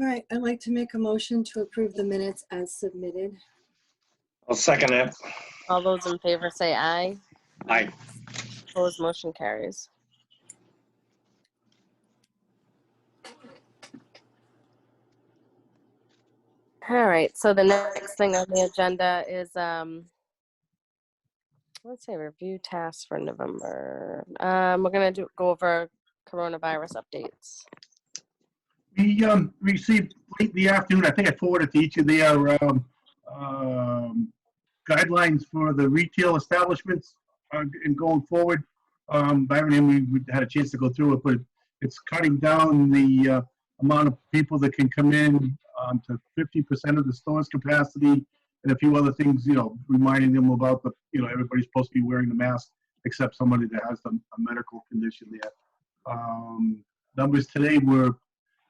All right, I'd like to make a motion to approve the minutes as submitted. I'll second it. All those in favor say aye. Aye. Opposed, motion carries. All right, so the next thing on the agenda is, let's say review tasks for November. We're gonna go over coronavirus updates. We received late in the afternoon, I think I forwarded to each of their guidelines for the retail establishments and going forward. I haven't even had a chance to go through it, but it's cutting down the amount of people that can come in to 50% of the store's capacity, and a few other things, reminding them about everybody's supposed to be wearing the mask except somebody that has a medical condition there. Numbers today were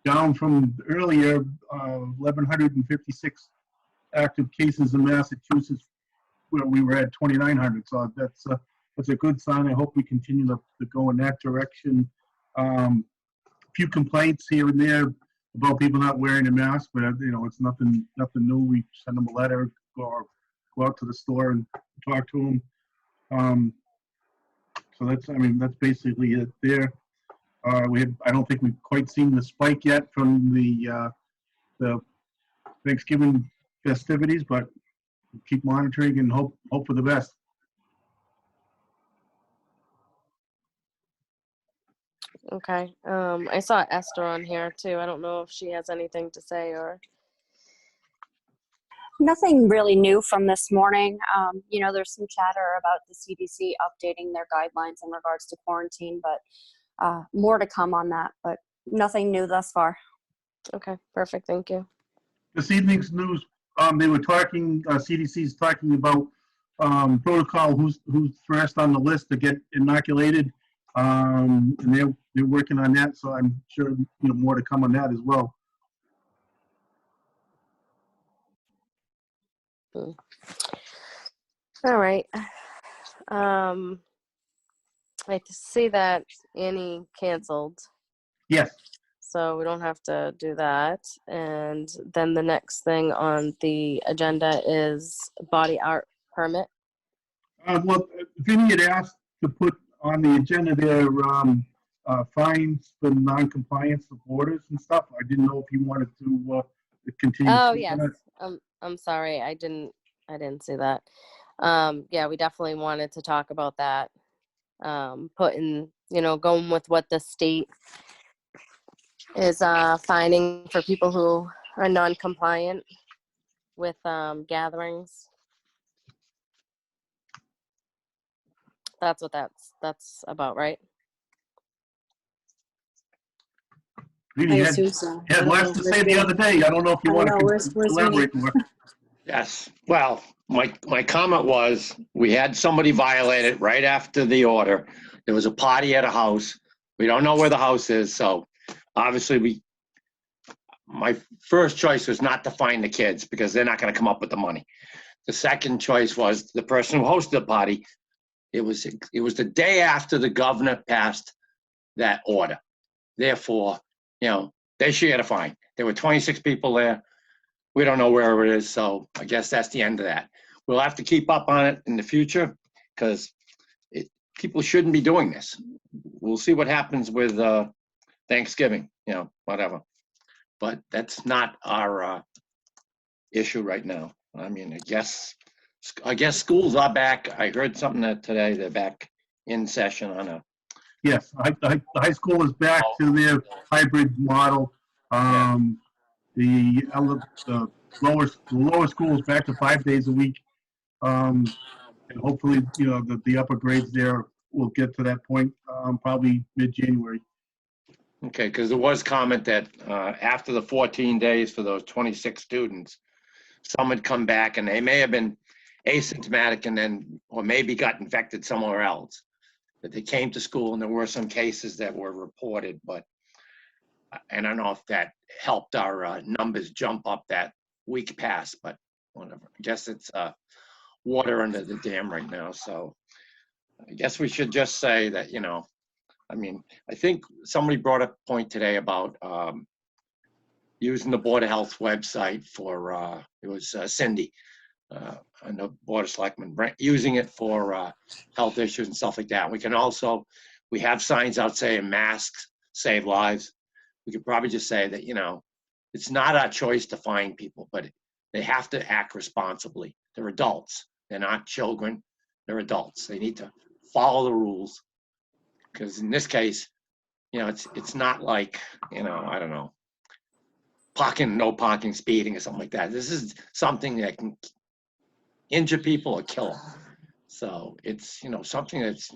down from earlier, 1,156 active cases in Massachusetts, where we were at 2,900. So that's a good sign. I hope we continue to go in that direction. Few complaints here and there about people not wearing a mask, but it's nothing new. We send them a letter, or go out to the store and talk to them. So that's basically it there. I don't think we've quite seen the spike yet from the Thanksgiving festivities, but keep monitoring and hope for the best. Okay. I saw Esther on here too. I don't know if she has anything to say or. Nothing really new from this morning. There's some chatter about the CDC updating their guidelines in regards to quarantine, but more to come on that, but nothing new thus far. Okay, perfect. Thank you. This evening's news, they were talking, CDC's talking about protocol, who's first on the list to get inoculated, and they're working on that, so I'm sure more to come on that as well. All right. I see that Annie canceled. Yes. So we don't have to do that. And then the next thing on the agenda is body art permit. Well, Vinny had asked to put on the agenda their fines for non-compliance of orders and stuff. I didn't know if you wanted to continue. Oh, yes. I'm sorry. I didn't see that. Yeah, we definitely wanted to talk about that. Going with what the state is fining for people who are non-compliant with gatherings. That's what that's about, right? Vinny I had assume so. lots to say the other day. I don't know if you want to elaborate more. Yes. Well, my comment was, we had somebody violate it right after the order. There was a party at a house. We don't know where the house is, so obviously my first choice was not to fine the kids because they're not going to come up with the money. The second choice was the person who hosted the party. It was the day after the governor passed that order. Therefore, they should get a fine. There were 26 people there. We don't know where it is, so I guess that's the end of that. We'll have to keep up on it in the future because people shouldn't be doing this. We'll see what happens with Thanksgiving, whatever. But that's not our issue right now. I mean, I guess schools are back. I heard something today they're back in session on a. Yes, the high school is back to their hybrid model. The lower school is back to 5 days a week, and hopefully, the upper grades there will get to that point probably mid-January. Okay, because there was comment that after the 14 days for those 26 students, some had come back and they may have been asymptomatic and then, or maybe got infected somewhere else. But they came to school and there were some cases that were reported, but I don't know if that helped our numbers jump up that week past, but whatever. I guess it's water under the dam right now. So I guess we should just say that, I think somebody brought up a point today about, using the Board of Health website for, it was Cindy, and the Board of Selectmen, using it for health issues and stuff like that. We can also, we have signs out saying masks save lives. We could probably just say that, you know, it's not our choice to find people, but they have to act responsibly. They're adults. They're not children. They're adults. They need to follow the rules. Because in this case, you know, it's not like, you know, I don't know, parking, no parking, speeding or something like that. This is something that can injure people or kill them. So it's, you know, something that's,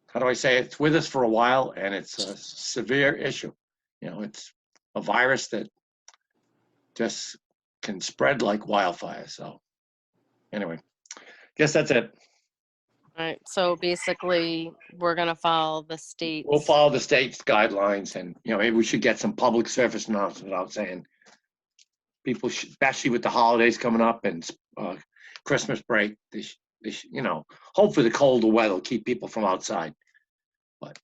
how do I say it? It's with us for a while, and it's a severe issue. You know, it's a virus that just can spread like wildfire. So anyway, guess that's it. All right, so basically, we're gonna follow the state's. We'll follow the state's guidelines, and, you know, maybe we should get some public service announcements out saying people should, especially with the holidays coming up and Christmas break, you know, hopefully the colder weather will keep people from outside. But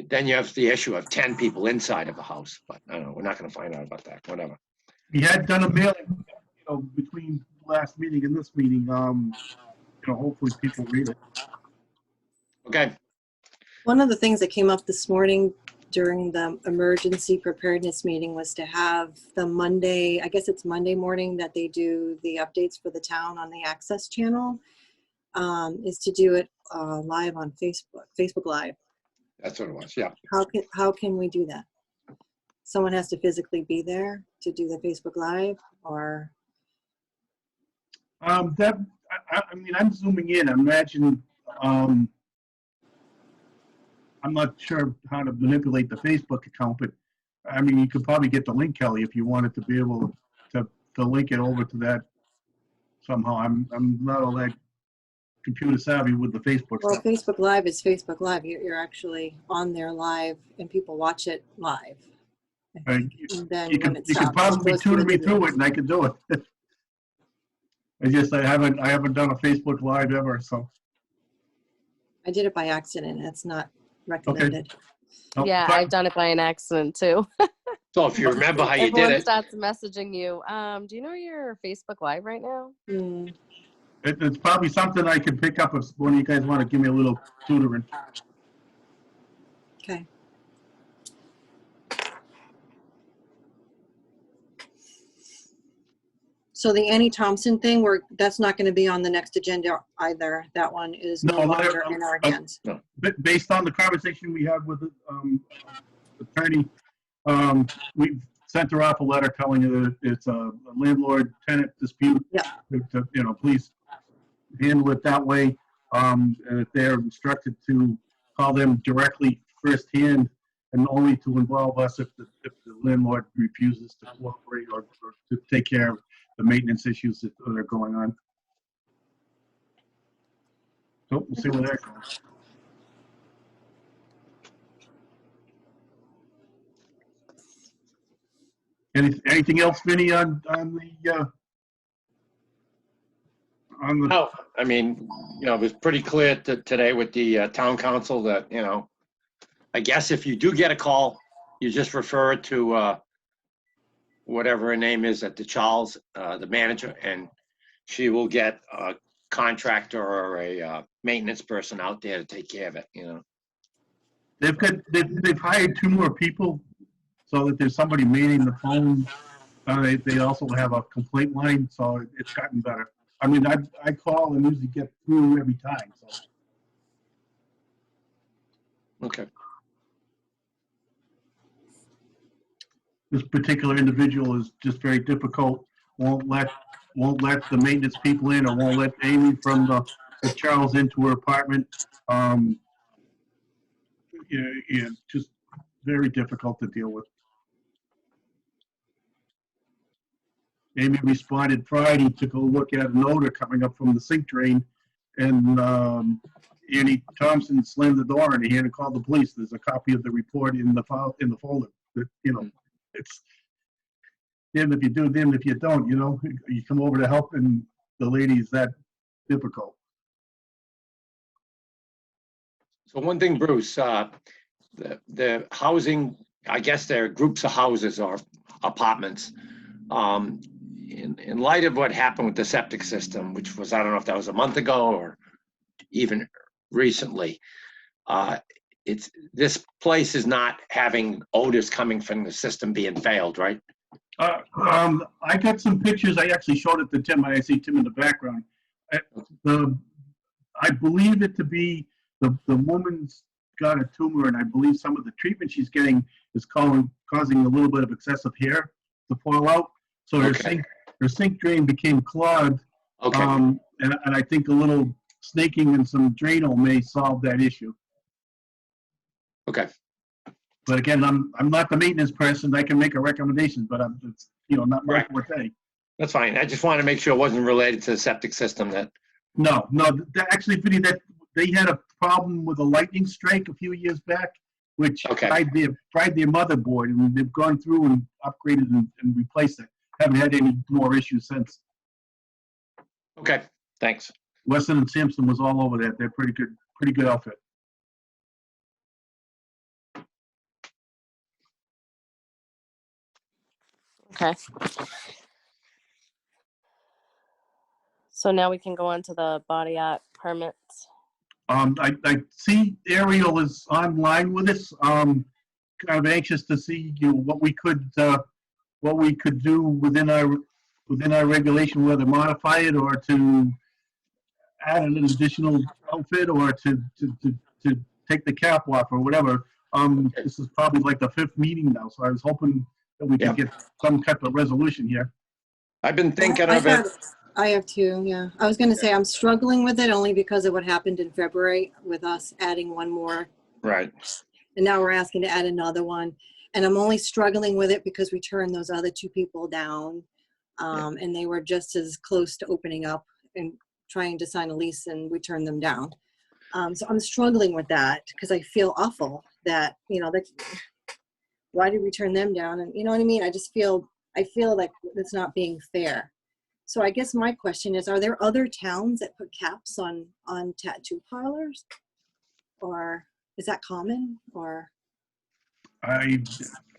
then you have the issue of 10 people inside of a house. But I don't know, we're not going to find out about that. Whatever. We had done a mailing, you know, between last meeting and this meeting. You know, hopefully people read it. Okay. One of the things that came up this morning during the emergency preparedness meeting was to have the Monday, I guess it's Monday morning that they do the updates for the town on the Access channel, is to do it live on Facebook Live. That's what it was. Yeah. How can we do that? Someone has to physically be there to do the Facebook Live, or? That I mean, I'm zooming in. I imagine. I'm not sure how to manipulate the Facebook account, but I mean, you could probably get the link, Kelly, if you wanted to be able to link it over to that somehow. I'm not all that computer savvy with the Facebook Well, stuff. Facebook Live is Facebook Live. You're actually on there live, and people watch it live. Right. And then You when could it stops, it probably goes to tutor the me video. through it, and I could do it. I haven't done a Facebook Live ever, so. I did it by accident. It's not recommended. No, Yeah, but- I've done it by an accident too. So if you remember how you did Everyone it, starts messaging you. Do you know you're Facebook Live right now? Hmm. It's probably something I could pick up if one of you guys want to give me a little tutoring. Okay. So the Annie Thompson thing, that's not going to be on the next agenda either. That one is no No, longer in our hands. Based on the conversation we had with the attorney, we sent her off a letter telling her that it's a landlord-tenant dispute. Yeah. You know, please handle it that way. And if they're instructed to call them directly firsthand, and only to involve us if the landlord refuses to cooperate or to take care of the maintenance issues that are going on. So we'll see where that goes. Anything else, Vinny, on the no, I mean, you know, it was pretty clear today with the town council that, you know, I guess if you do get a call, you just refer it to whatever her name is at the Charles, the manager, and she will get a contractor or a maintenance person out there to take care of it, you know. they've hired 2 more people so that there's somebody manning the phone. They also have a complaint line, so it's gotten better. I mean, I call and usually get through every time. So. Okay. This particular individual is just very difficult. Won't let the maintenance people in, or won't let Amy from the Charles into her apartment. Yeah, just very difficult to deal with. Amy responded Friday to go look at an odor coming up from the sink drain, and Annie Thompson slammed the door and he had to call the police. There's a copy of the report in the file in the folder. That, you know, it's damned if you do, damned if you don't. You know, you come over to help, and the lady's that difficult. So one thing, Bruce, the housing I guess they're groups of houses or apartments. In light of what happened with the septic system, which was, I don't know if that was a month ago or even recently, this place is not having odors coming from the system being failed, right? I got some pictures. I actually showed it to Tim. I see Tim in the background. I believe it to be the woman's got a tumor, and I believe some of the treatment she's getting is causing a little bit of excessive hair to fall out. So her sink drain became clogged. Okay. And I think a little snaking and some Drano may solve that issue. Okay. But again, I'm not the maintenance person. I can make a recommendation, but it's not my forte. That's fine. I just wanted to make sure it wasn't related to the septic system. No. Actually, Vinny, that they had a problem with a lightning strike a few years back, which fried their motherboard, and they've gone through and upgraded and replaced it. Haven't had any more issues since. Okay, thanks. Weston and Sampson was all over that. They're pretty good outfit. Okay. So now we can go on to the body art permits. I see Ariel is online with us. Kind of anxious to see what we could do within our regulation, whether modify it or to add an additional outfit or to take the cap off or whatever. This is probably like the 5th meeting now, so I was hoping that we could get some type of resolution here. I've been thinking of it. I have too, yeah. I was going to say I'm struggling with it only because of what happened in February with us adding one more. Right. And now we're asking to add another one. And I'm only struggling with it because we turned those other 2 people down. And they were just as close to opening up and trying to sign a lease, and we turned them down. So I'm struggling with that because I feel awful that, why did we turn them down? And you know what I mean? I feel like it's not being fair. So I guess my question is, are there other towns that put caps on tattoo parlors? Or is that common? Or I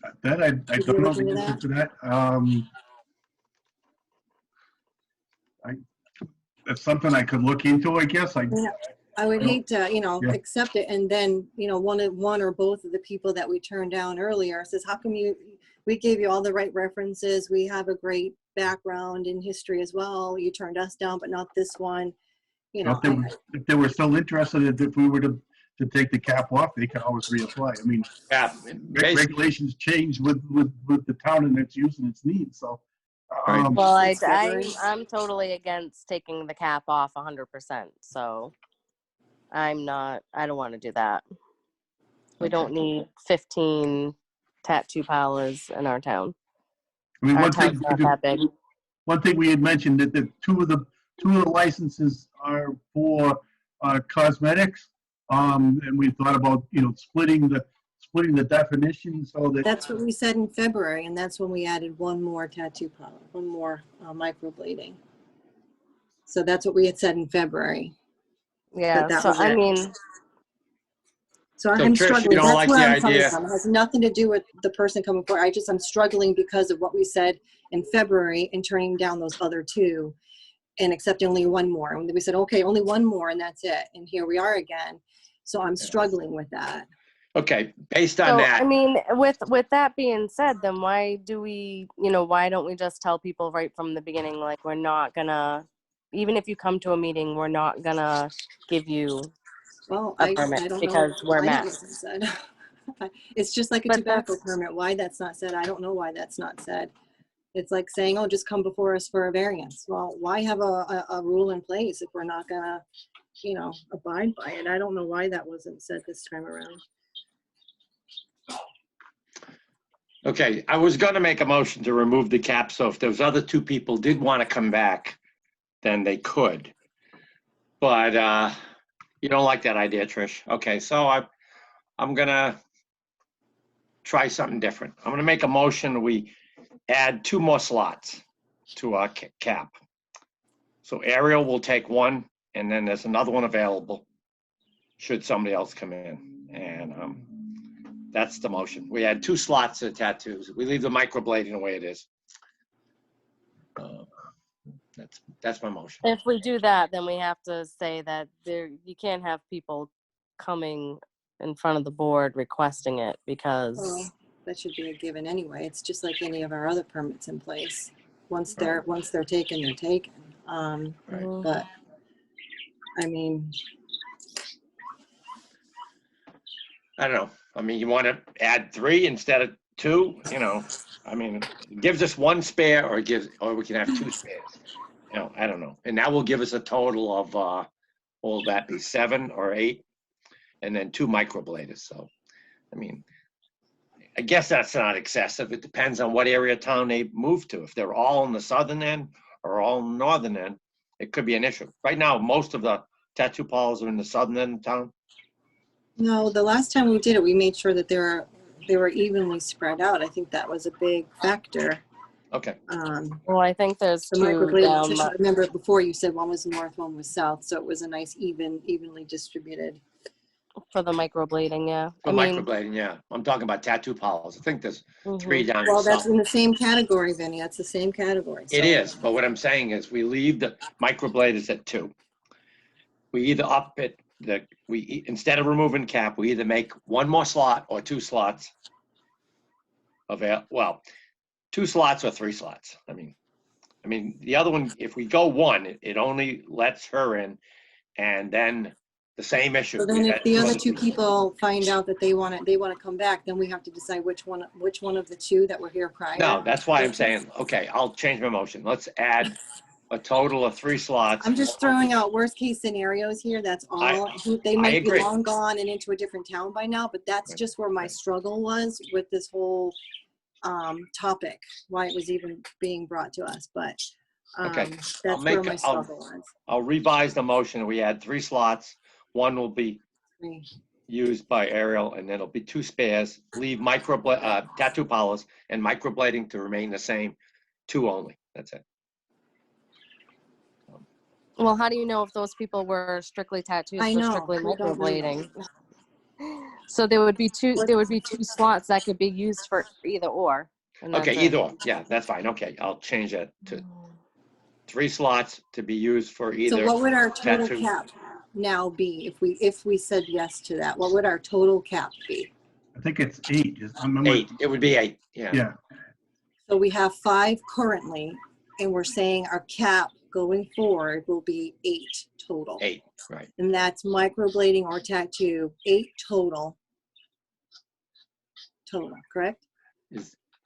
don't know the answer to that. That's something I could look into, I guess. I would hate to, accept it, and then, one or both of the people that we turned down earlier says, how come we gave you all the right references, we have a great background in history as well, you turned us down, but not this one, If they were still interested, if we were to take the cap off, they can always reapply. I mean, regulations change with the town and its use and its needs, so. Well, I'm totally against taking the cap off 100%, so I don't want to do that. We don't need 15 tattoo parlors in our town. I mean, our town's not that big. One thing we had mentioned that the two of the licenses are for cosmetics, and we thought about splitting the definition so that that's what we said in February, and that's when we added one more tattoo parlor, one more microblading. So that's what we had said in February. Yeah. So I mean. So I'm Trish, struggling. you don't That's like where the I'm coming idea? from. It has nothing to do with the person coming forward. I'm struggling because of what we said in February and turning down those other 2 and accepting only one more. And we said, okay, only one more and that's it. And here we are again. So I'm struggling with that. Okay, based on that. I mean, with that being said, then why don't we just tell people right from the beginning, like, we're not gonna, even if you come to a meeting, we're not gonna give you a permit I don't because know we're why mad. it wasn't said. It's just like a tobacco permit. Why that's not said, I don't know why that's not said. It's like saying, oh, just come before us for a variance. Well, why have a rule in place if we're not gonna, abide by it? I don't know why that wasn't said this time around. Okay, I was going to make a motion to remove the cap, so if those other 2 people did want to come back, then they could. But you don't like that idea, Trish. Okay, so I'm going to try something different. I'm going to make a motion we add 2 more slots to our cap. So Ariel will take 1, and then there's another one available should somebody else come in. And that's the motion. We had 2 slots of tattoos. We leave the microblading the way it is. That's my motion. If we do that, then we have to say that you can't have people coming in front of the board requesting it because Well, that should be a given anyway. It's just like any of our other permits in place. Once they're taken, they're taken. Right. But I mean, I don't know. I mean, you want to add 3 instead of 2, you know, I mean, it gives us 1 spare or we can have 2 spares. You know, I don't know. And that will give us a total of, will that be 7 or 8? And then 2 microbladers. So, I mean, I guess that's not excessive. It depends on what area of town they move to. If they're all in the southern end or all in the northern end, it could be an issue. Right now, most of the tattoo parlors are in the southern end of town. no, the last time we did it, we made sure that they were evenly spread out. I think that was a big factor. Okay. well, I think there's The 2 microblading, down. I remember before you said one was north, one was south, so it was a nice evenly distributed. For the microblading, yeah. For microblading, yeah. I'm talking about tattoo parlors. I think there's 3 down in Well, the that's south. in the same category, Vinny. That's the same category. It so- is, but what I'm saying is we leave the microbladers at 2. We either up it, instead of removing cap, we either make 1 more slot or 2 slots well, 2 slots or 3 slots. I mean, the other one, if we go 1, it only lets her in, and then the same issue. So then if the other 2 people find out that they want to come back, then we have to decide which one of the 2 that were here prior. No, that's why I'm saying, okay, I'll change my motion. Let's add a total of 3 slots. I'm just throwing out worst case scenarios here. That's all. They might be agree. long gone and into a different town by now, but that's Right. just where my struggle was with this whole topic, why it was even being brought to us. But Okay. that's where my struggle was. I'll revise the motion. We add 3 slots. 1 will be 3. used by Ariel, and then it'll be 2 spares. Leave tattoo parlors and microblading to remain the same. 2 only. That's it. Well, how do you know if those people were strictly tattoos I for know. strictly We don't know. microblading? So there would be 2 slots that could be used for either or. And Okay, that's it. either or. Yeah, that's fine. Okay, I'll change that to 3 slots to be used for either. So what would our total tattoo. cap now be if we said yes to that? What would our total cap be? I think it's 8. 8. It would be 8. Yeah. Yeah, So we have 5 currently, and we're saying our cap going forward will be 8 total. 8. Right. And that's microblading or tattoo, 8 total. Total, correct?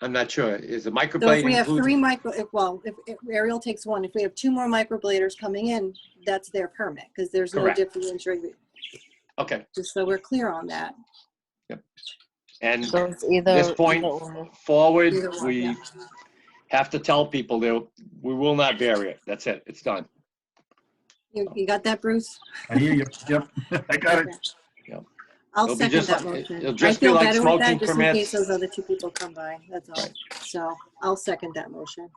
I'm not sure. Is the So if microblading we have included? if Ariel takes 1, if we have 2 more microbladers coming in, that's their permit, because there's no Correct. differentiation. Okay. Just so we're clear on that. And So it's this point either or. forward, Either one, we yeah. have to tell people we will not vary it. That's it. It's done. You got that, Bruce? I hear you. Yep, I got it. I'll It'll be second just that like- motion. it'll I just be feel like better with smoking that, just in case permits. those other 2 people come by, that's all. Right. So I'll second that motion.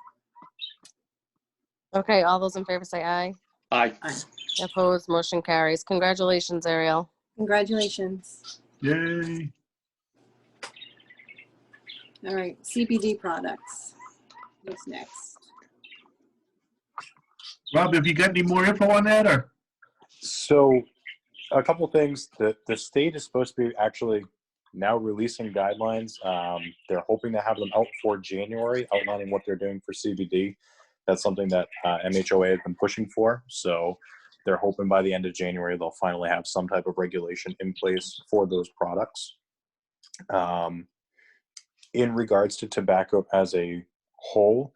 Okay, all those in favor say aye. Aye. Opposed, motion carries. Congratulations, Ariel. Congratulations. Yay. All right, CBD products. What's next? Rob, have you got any more info on that, or? So, a couple things. The state is supposed to be actually now releasing guidelines. They're hoping to have them out for January, outlining what they're doing for CBD. That's something that MHOA has been pushing for. So, they're hoping by the end of January they'll finally have some type of regulation in place for those products. In regards to tobacco as a whole,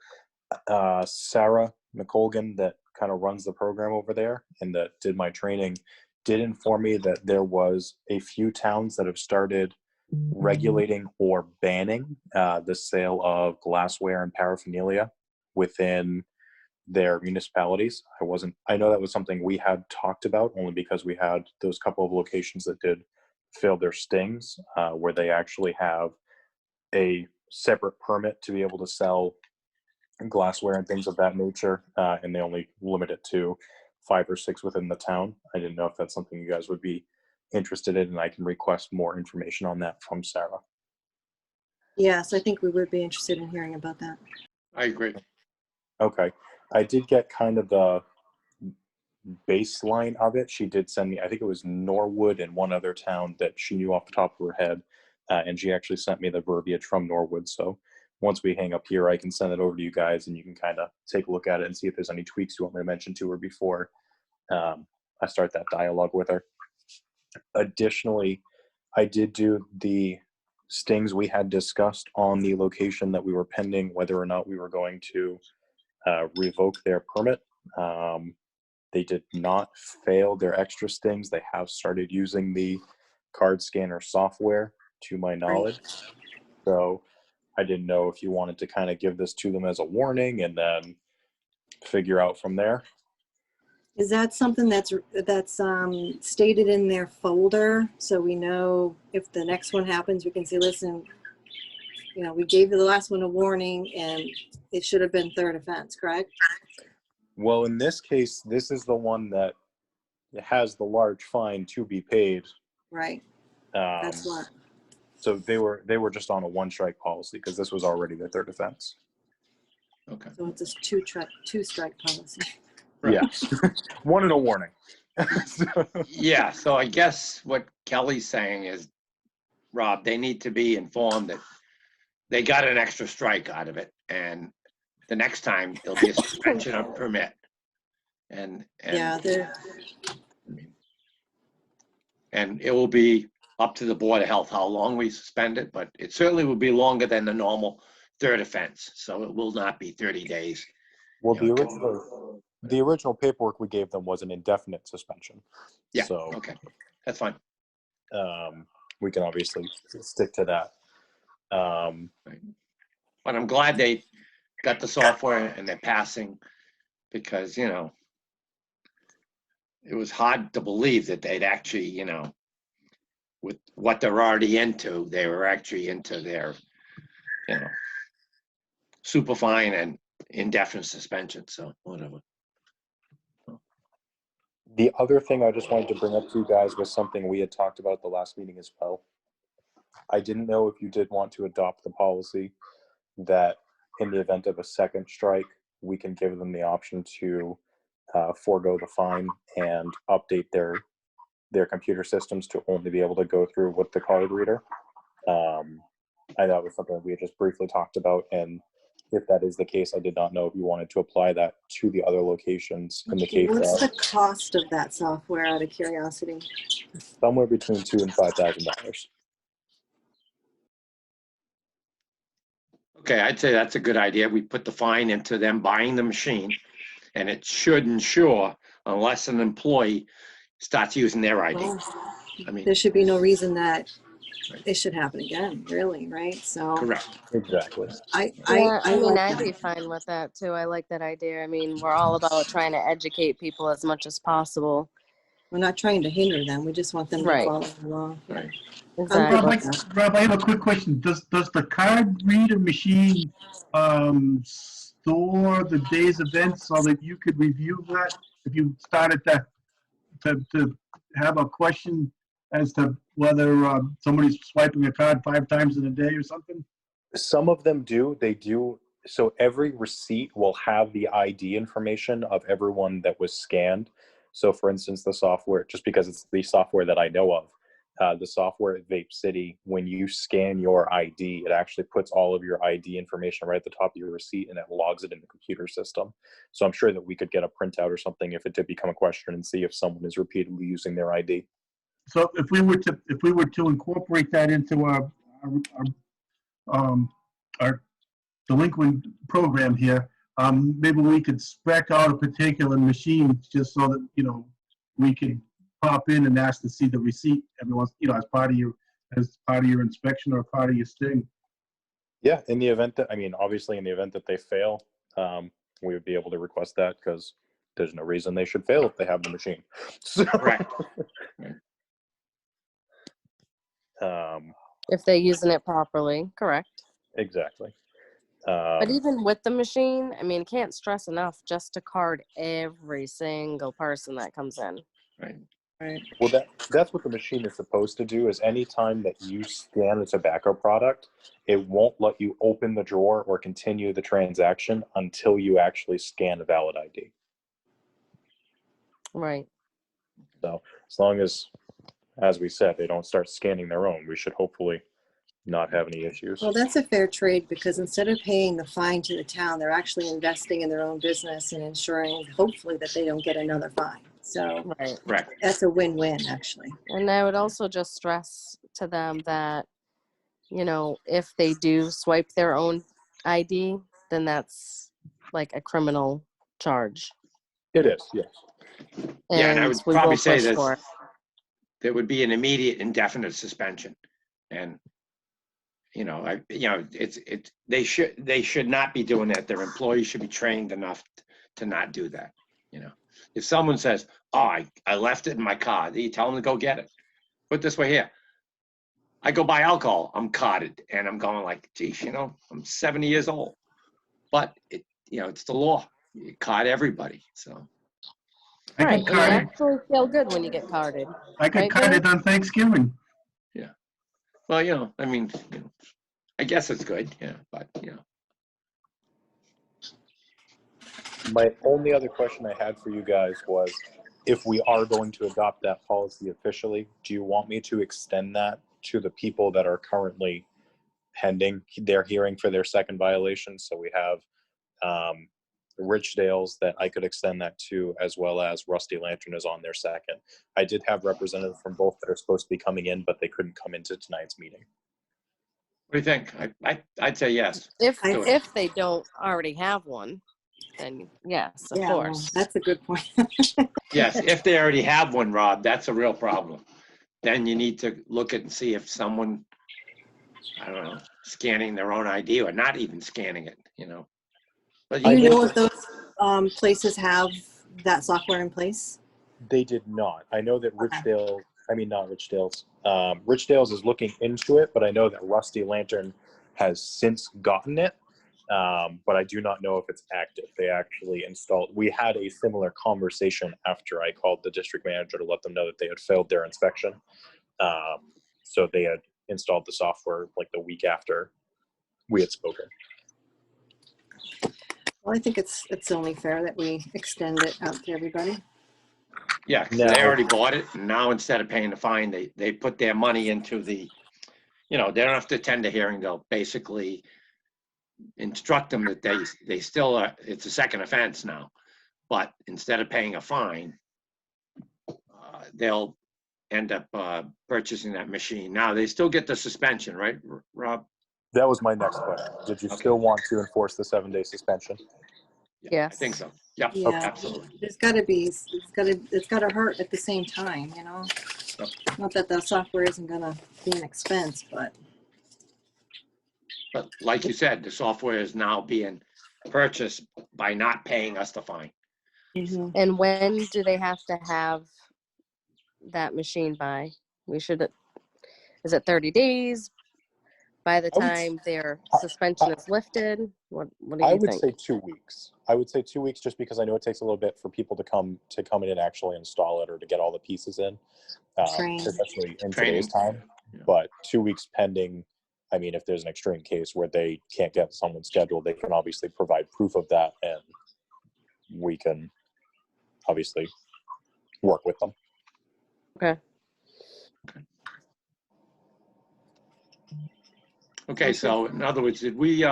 Sarah McColgan, that kind of runs the program over there and that did my training, did inform me that there was a few towns that have started regulating or banning the sale of glassware and paraphernalia within their municipalities. I know that was something we had talked about only because we had those couple of locations that did fail their stings, where they actually have a separate permit to be able to sell glassware and things of that nature, and they only limit it to 5 or 6 within the town. I didn't know if that's something you guys would be interested in, and I can request more information on that from Sarah. Yes, I think we would be interested in hearing about that. I agree. Okay. I did get kind of the baseline of it. She did send me, I think it was Norwood and one other town that she knew off the top of her head. And she actually sent me the verbiage from Norwood. So once we hang up here, I can send it over to you guys and you can kind of take a look at it and see if there's any tweaks you want me to mention to her before I start that dialogue with her. Additionally, I did do the stings we had discussed on the location that we were pending, whether or not we were going to revoke their permit. They did not fail their extra stings. They have started using the card scanner software, to my knowledge. So I didn't know if you wanted to kind of give this to them as a warning and then figure out from there. Is that something that's stated in their folder, so we know if the next one happens, we can say, listen, you know, we gave the last one a warning and it should have been third offense, correct? Well, in this case, this is the one that has the large fine to be paid. Right. That's what. So they were just on a one strike policy because this was already their third offense. Okay. So it's a two strike policy. Right. Yeah, one and a warning. Yeah, so I guess what Kelly's saying is, Rob, they need to be informed that they got an extra strike out of it, and the next time there'll be a suspension of permit. And Yeah, and it will be up to the Board of Health how long we suspend it, but it certainly will be longer than the normal third offense. So it will not be 30 days. Well, You the know, original paperwork we gave them was an indefinite suspension. Yeah, So okay, that's fine. we can obviously stick to that. But I'm glad they got the software and they're passing, because, you know, it was hard to believe that they'd actually, you know, with what they're already into, they were actually into their, you know, super fine and indefinite suspension. So whatever. The other thing I just wanted to bring up to you guys was something we had talked about at the last meeting as well. I didn't know if you did want to adopt the policy that in the event of a second strike, we can give them the option to forego the fine and update their computer systems to only be able to go through with the card reader. I thought it was something we had just briefly talked about, and if that is the case, I did not know if you wanted to apply that to the other locations in the case what's the of cost of that software, out of curiosity? somewhere between $2,000 and $5,000. Okay, I'd say that's a good idea. We put the fine into them buying the machine, and it should ensure, unless an employee starts using their ID. Well, I mean, there should be no reason that it should happen again, really, right? So correct. Exactly. I I mean, like I'd be that. fine with that too. I like that idea. I mean, we're all about trying to educate people as much as possible. We're not trying to hinder them. We just want them to Right. follow the law. Yeah. Right. Exactly. Rob, I have a quick question. Does the card reader machine store the day's events so that you could review that if you started to have a question as to whether somebody's swiping a card 5 times in a day or something? Some of them do. They do. So every receipt will have the ID information of everyone that was scanned. So for instance, the software, just because it's the software that I know of, the software at Vape City, when you scan your ID, it actually puts all of your ID information right at the top of your receipt and it logs it in the computer system. So I'm sure that we could get a printout or something if it did become a question and see if someone is repeatedly using their ID. So if we were to incorporate that into our delinquent program here, maybe we could spec out a particular machine just so that, you know, we could pop in and ask to see the receipt every once, you know, as part of your inspection or part of your sting. Yeah, in the event that, I mean, obviously in the event that they fail, we would be able to request that because there's no reason they should fail if they have the machine. So, Correct. If they're using it properly, correct. Exactly. But even with the machine, I mean, can't stress enough just to card every single person that comes in. Right. Right. Well, that's what the machine is supposed to do. Is anytime that you scan a tobacco product, it won't let you open the drawer or continue the transaction until you actually scan a valid ID. Right. So as long as we said, they don't start scanning their own, we should hopefully not have any issues. Well, that's a fair trade because instead of paying the fine to the town, they're actually investing in their own business and ensuring, hopefully, that they don't get another fine. So Right. Correct. that's a win-win, actually. And I would also just stress to them that, you know, if they do swipe their own ID, then that's like a criminal charge. It is, yes. Yeah, and I And would we probably will say push this, for it. there would be an immediate indefinite suspension. And, they should not be doing that. Their employees should be trained enough to not do that. If someone says, oh, I left it in my car, you tell them to go get it. Put it this way here. I go buy alcohol, I'm carded, and I'm going like, geez, I'm 70 years old. But it's the law. You card everybody. So I Right. got And you carded. actually feel good when you get carded. I got Right, carded on Thanksgiving. well, I guess it's good, but My only other question I had for you guys was, if we are going to adopt that policy officially, do you want me to extend that to the people that are currently pending their hearing for their second violation? So we have Richdale's that I could extend that to, as well as Rusty Lantern is on their second. I did have representatives from both that are supposed to be coming in, but they couldn't come into tonight's meeting. what do you think? I'd say yes. If I- Do it. if they don't already have one, then yes, of Yeah, well, course. that's a good point. Yes, if they already have one, Rob, that's a real problem. Then you need to look at and see if someone, I don't know, scanning their own ID or not even scanning it, But Do you I know if those places have that software in place? They did not. I know that not Richdale's. Richdale's is looking into it, but I know that Rusty Lantern has since gotten it. But I do not know if it's active. They actually installed. We had a similar conversation after I called the district manager to let them know that they had failed their inspection. So they had installed the software like the week after we had spoken. Well, I think it's only fair that we extend it out to everybody. yeah, 'cause Now- they already bought it, and now instead of paying the fine, they put their money into the, they don't have to attend a hearing. They'll basically instruct them that they still are, it's a second offense now. But instead of paying a fine, they'll end up purchasing that machine. Now, they still get the suspension, right, Rob? That was my next question. Did you Okay. still want to enforce the 7-day suspension? Yeah, I think Yes. so. Yep, Yeah, absolutely. there's got to be, it's got to hurt at the same time, Yep. Not that the software isn't going to be an expense, but But like you said, the software is now being purchased by not paying us the fine. And when do they have to have that machine by? Is it 30 days? By the I would- time their suspension is lifted? What do I you would think? say 2 weeks. I would say 2 weeks, just because I know it takes a little bit for people to come in and actually install it or to get all the pieces in, Train. especially in Training. today's time. Yeah. But 2 weeks pending. I mean, if there's an extreme case where they can't get someone scheduled, they can obviously provide proof of that, and we can obviously work with them. Okay. Okay, so in other words, did we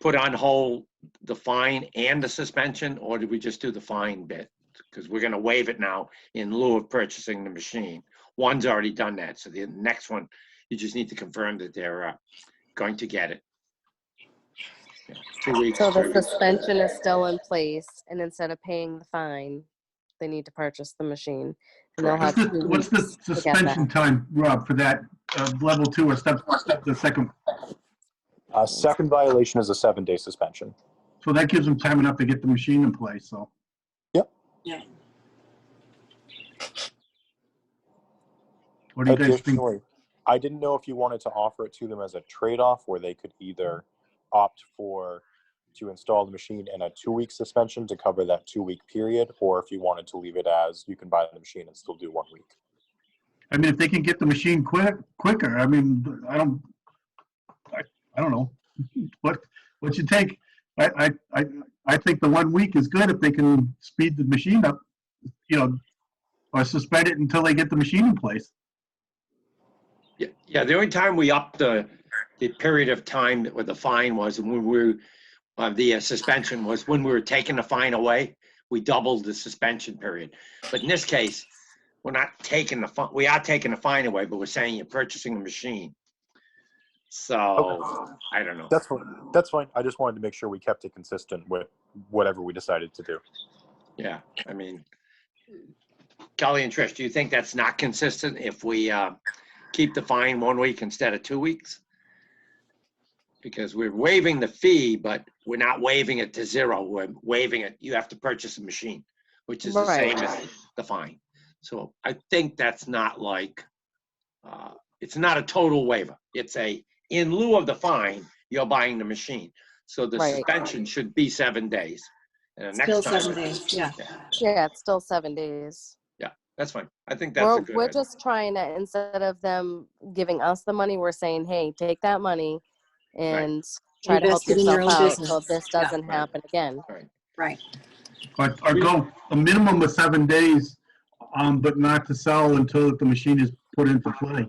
put on hold the fine and the suspension, or did we just do the fine bit? Because we're going to waive it now in lieu of purchasing the machine. One's already done that, so the next one, you just need to confirm that they're going to get it. 2 weeks. So the 3 weeks. suspension is still in place, and instead of paying the fine, they need to purchase the machine. And they'll have Correct. 2 What's the weeks to get suspension that. time, Rob, for that level 2 or the second? Second violation is a 7-day suspension. So that gives them time enough to get the machine in place, so. Yep. yeah. What do you guys think? Additionally, I didn't know if you wanted to offer it to them as a trade-off where they could either opt for to install the machine and a 2-week suspension to cover that 2-week period, or if you wanted to leave it as you can buy the machine and still do 1 week. I mean, if they can get the machine quicker, I mean, I don't know. What you take? I think the 1 week is good if they can speed the machine up, or suspend it until they get the machine in place. Yeah, the only time we upped the period of time where the fine was when we were, the suspension was when we were taking the fine away, we doubled the suspension period. But in this case, we're not taking the fine, we are taking the fine away, but we're saying you're purchasing a machine. So, I don't know. That's fine. I just wanted to make sure we kept it consistent with whatever we decided to do. Yeah, I mean, Kelly and Trish, do you think that's not consistent if we keep the fine 1 week instead of 2 weeks? Because we're waiving the fee, but we're not waiving it to zero. We're waiving it. You have to purchase a machine, which is the same as the fine. So I think that's not like, it's not a total waiver. It's in lieu of the fine, you're buying the machine. So the suspension should be 7 days. And the Still next time, 7 days, yeah. Yeah, it's still 7 days. Yeah, that's fine. I think that's a good We're idea. just trying to, instead of them giving us the money, we're saying, hey, take that money and try to help Invest it in your yourself own out so business. this doesn't happen again. Right. Or go a minimum of 7 days, but not to sell until the machine is put into play.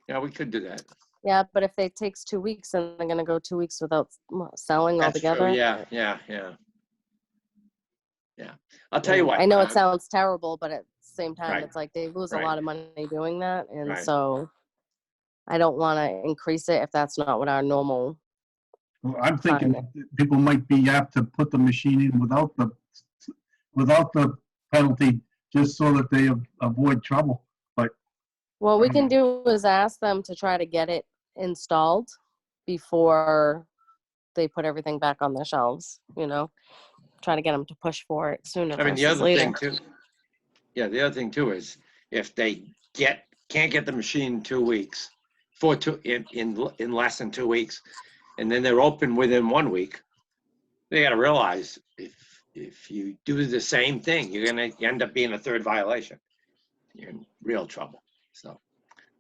Yeah, we could do that. Yeah, but if it takes 2 weeks, then they're gonna go 2 weeks without selling That's true. altogether. Yeah. I'll tell you what. I know it sounds terrible, but at the same time, Right. it's like they lose a Right. lot of money doing that, and Right. so I don't want to increase it if that's not what our normal. Well, I'm thinking people might be apt to put the machine in without the penalty, just so that they avoid trouble. But What we can do is ask them to try to get it installed before they put everything back on the shelves. Try to get them to push for it sooner I mean, the versus other later. thing too. Yeah, the other thing too is if they can't get the machine in 2 weeks, in less than 2 weeks, and then they're open within 1 week, they got to realize if you do the same thing, you're gonna end up being a third violation. You're in real trouble. So,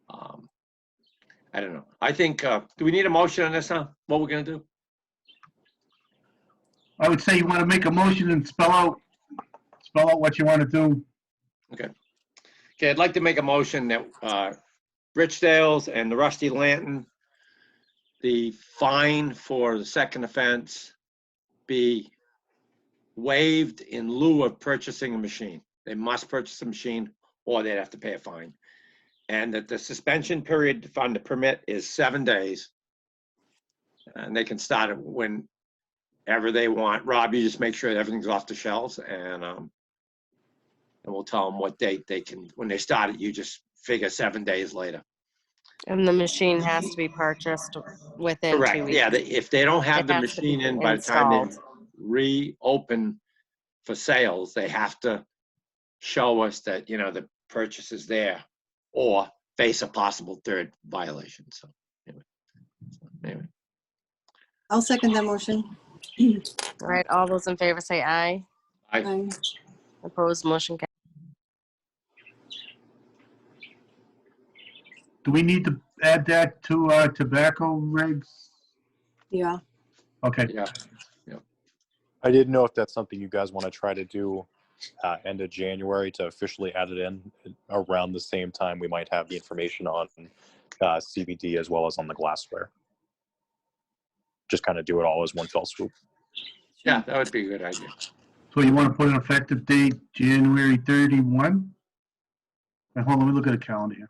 I don't know. I think. Do we need a motion on this? What we're gonna do? I would say you want to make a motion and spell out what you want to do. Okay, I'd like to make a motion that Richdale's and the Rusty Lantern, the fine for the second offense be waived in lieu of purchasing a machine. They must purchase a machine or they'd have to pay a fine. And that the suspension period on the permit is 7 days. And they can start it whenever they want. Rob, you just make sure that everything's off the shelves and we'll tell them what date they can, when they start it, you just figure 7 days later. And the machine has to be purchased within 2 Correct. weeks. Yeah, if they don't have It the has to be machine in by the time they installed. reopen for sales, they have to show us that, the purchase is there or face a possible third violation. So anyway. I'll second that motion. All right, all those in favor say aye. Aye. Opposed, motion carries. Do we need to add that to our tobacco regs? Yeah. Okay. Yeah. I didn't know if that's something you guys want to try to do end of January to officially add it in around the same time we might have the information on CBD as well as on the glassware. Just kind of do it all as one fell swoop. Yeah, that would be a good idea. So you want to put an effective date, January 31? Hold on, let me look at a calendar here.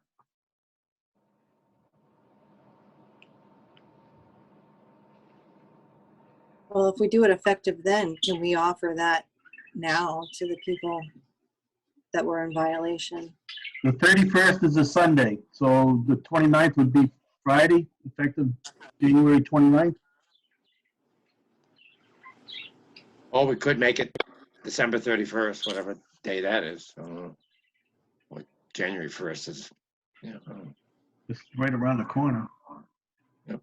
Well, if we do it effective then, can we offer that now to the people that were in violation? The 31st is a Sunday, so the 29th would be Friday, effective January 29th. Or we could make it December 31st, whatever day that is. What January 1st is. Yeah. It's right around the corner. Yep.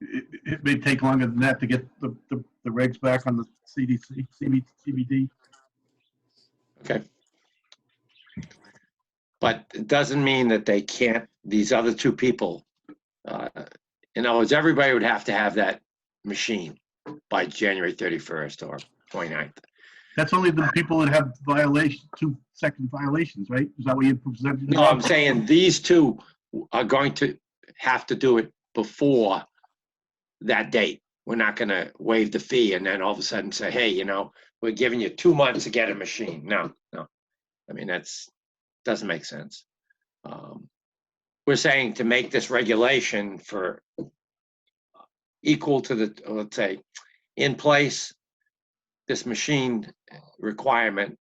it may take longer than that to get the regs back on the CBD. Okay. But it doesn't mean that they can't, these other two people, in other words, everybody would have to have that machine by January 31st or 29th. That's only the people that have 2-second violations, right? Is that what you presented? No, I'm saying these two are going to have to do it before that date. We're not going to waive the fee and then all of a sudden say, hey, you know, we're giving you 2 months to get a machine. No. I mean, doesn't make sense. We're saying to make this regulation for equal to the, let's say, in place, this machine requirement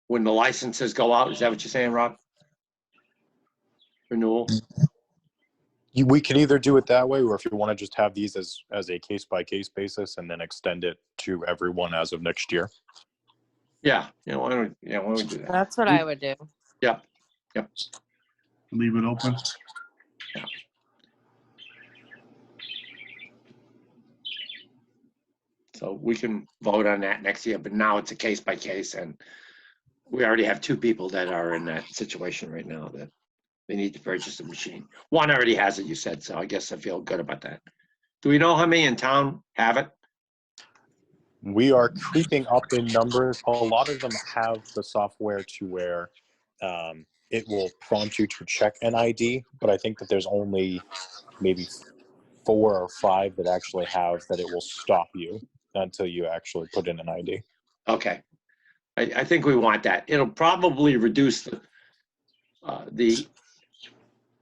when the licenses go out. Is that what you're saying, Rob? Renewal? We could either do it that way, or if you want to just have these as a case-by-case basis and then extend it to everyone as of next year. Yeah. Why don't we do that? That's what I would do. Yep. Leave it open. So we can vote on that next year, but now it's a case by case, and we already have 2 people that are in that situation right now that they need to purchase a machine. One already has it, you said, so I guess I feel good about that. Do we know how many in town have it? We are creeping up in numbers. A lot of them have the software to where it will prompt you to check an ID, but I think that there's only maybe 4 or 5 that actually have that it will stop you until you actually put in an ID. Okay. I think we want that. It'll probably reduce the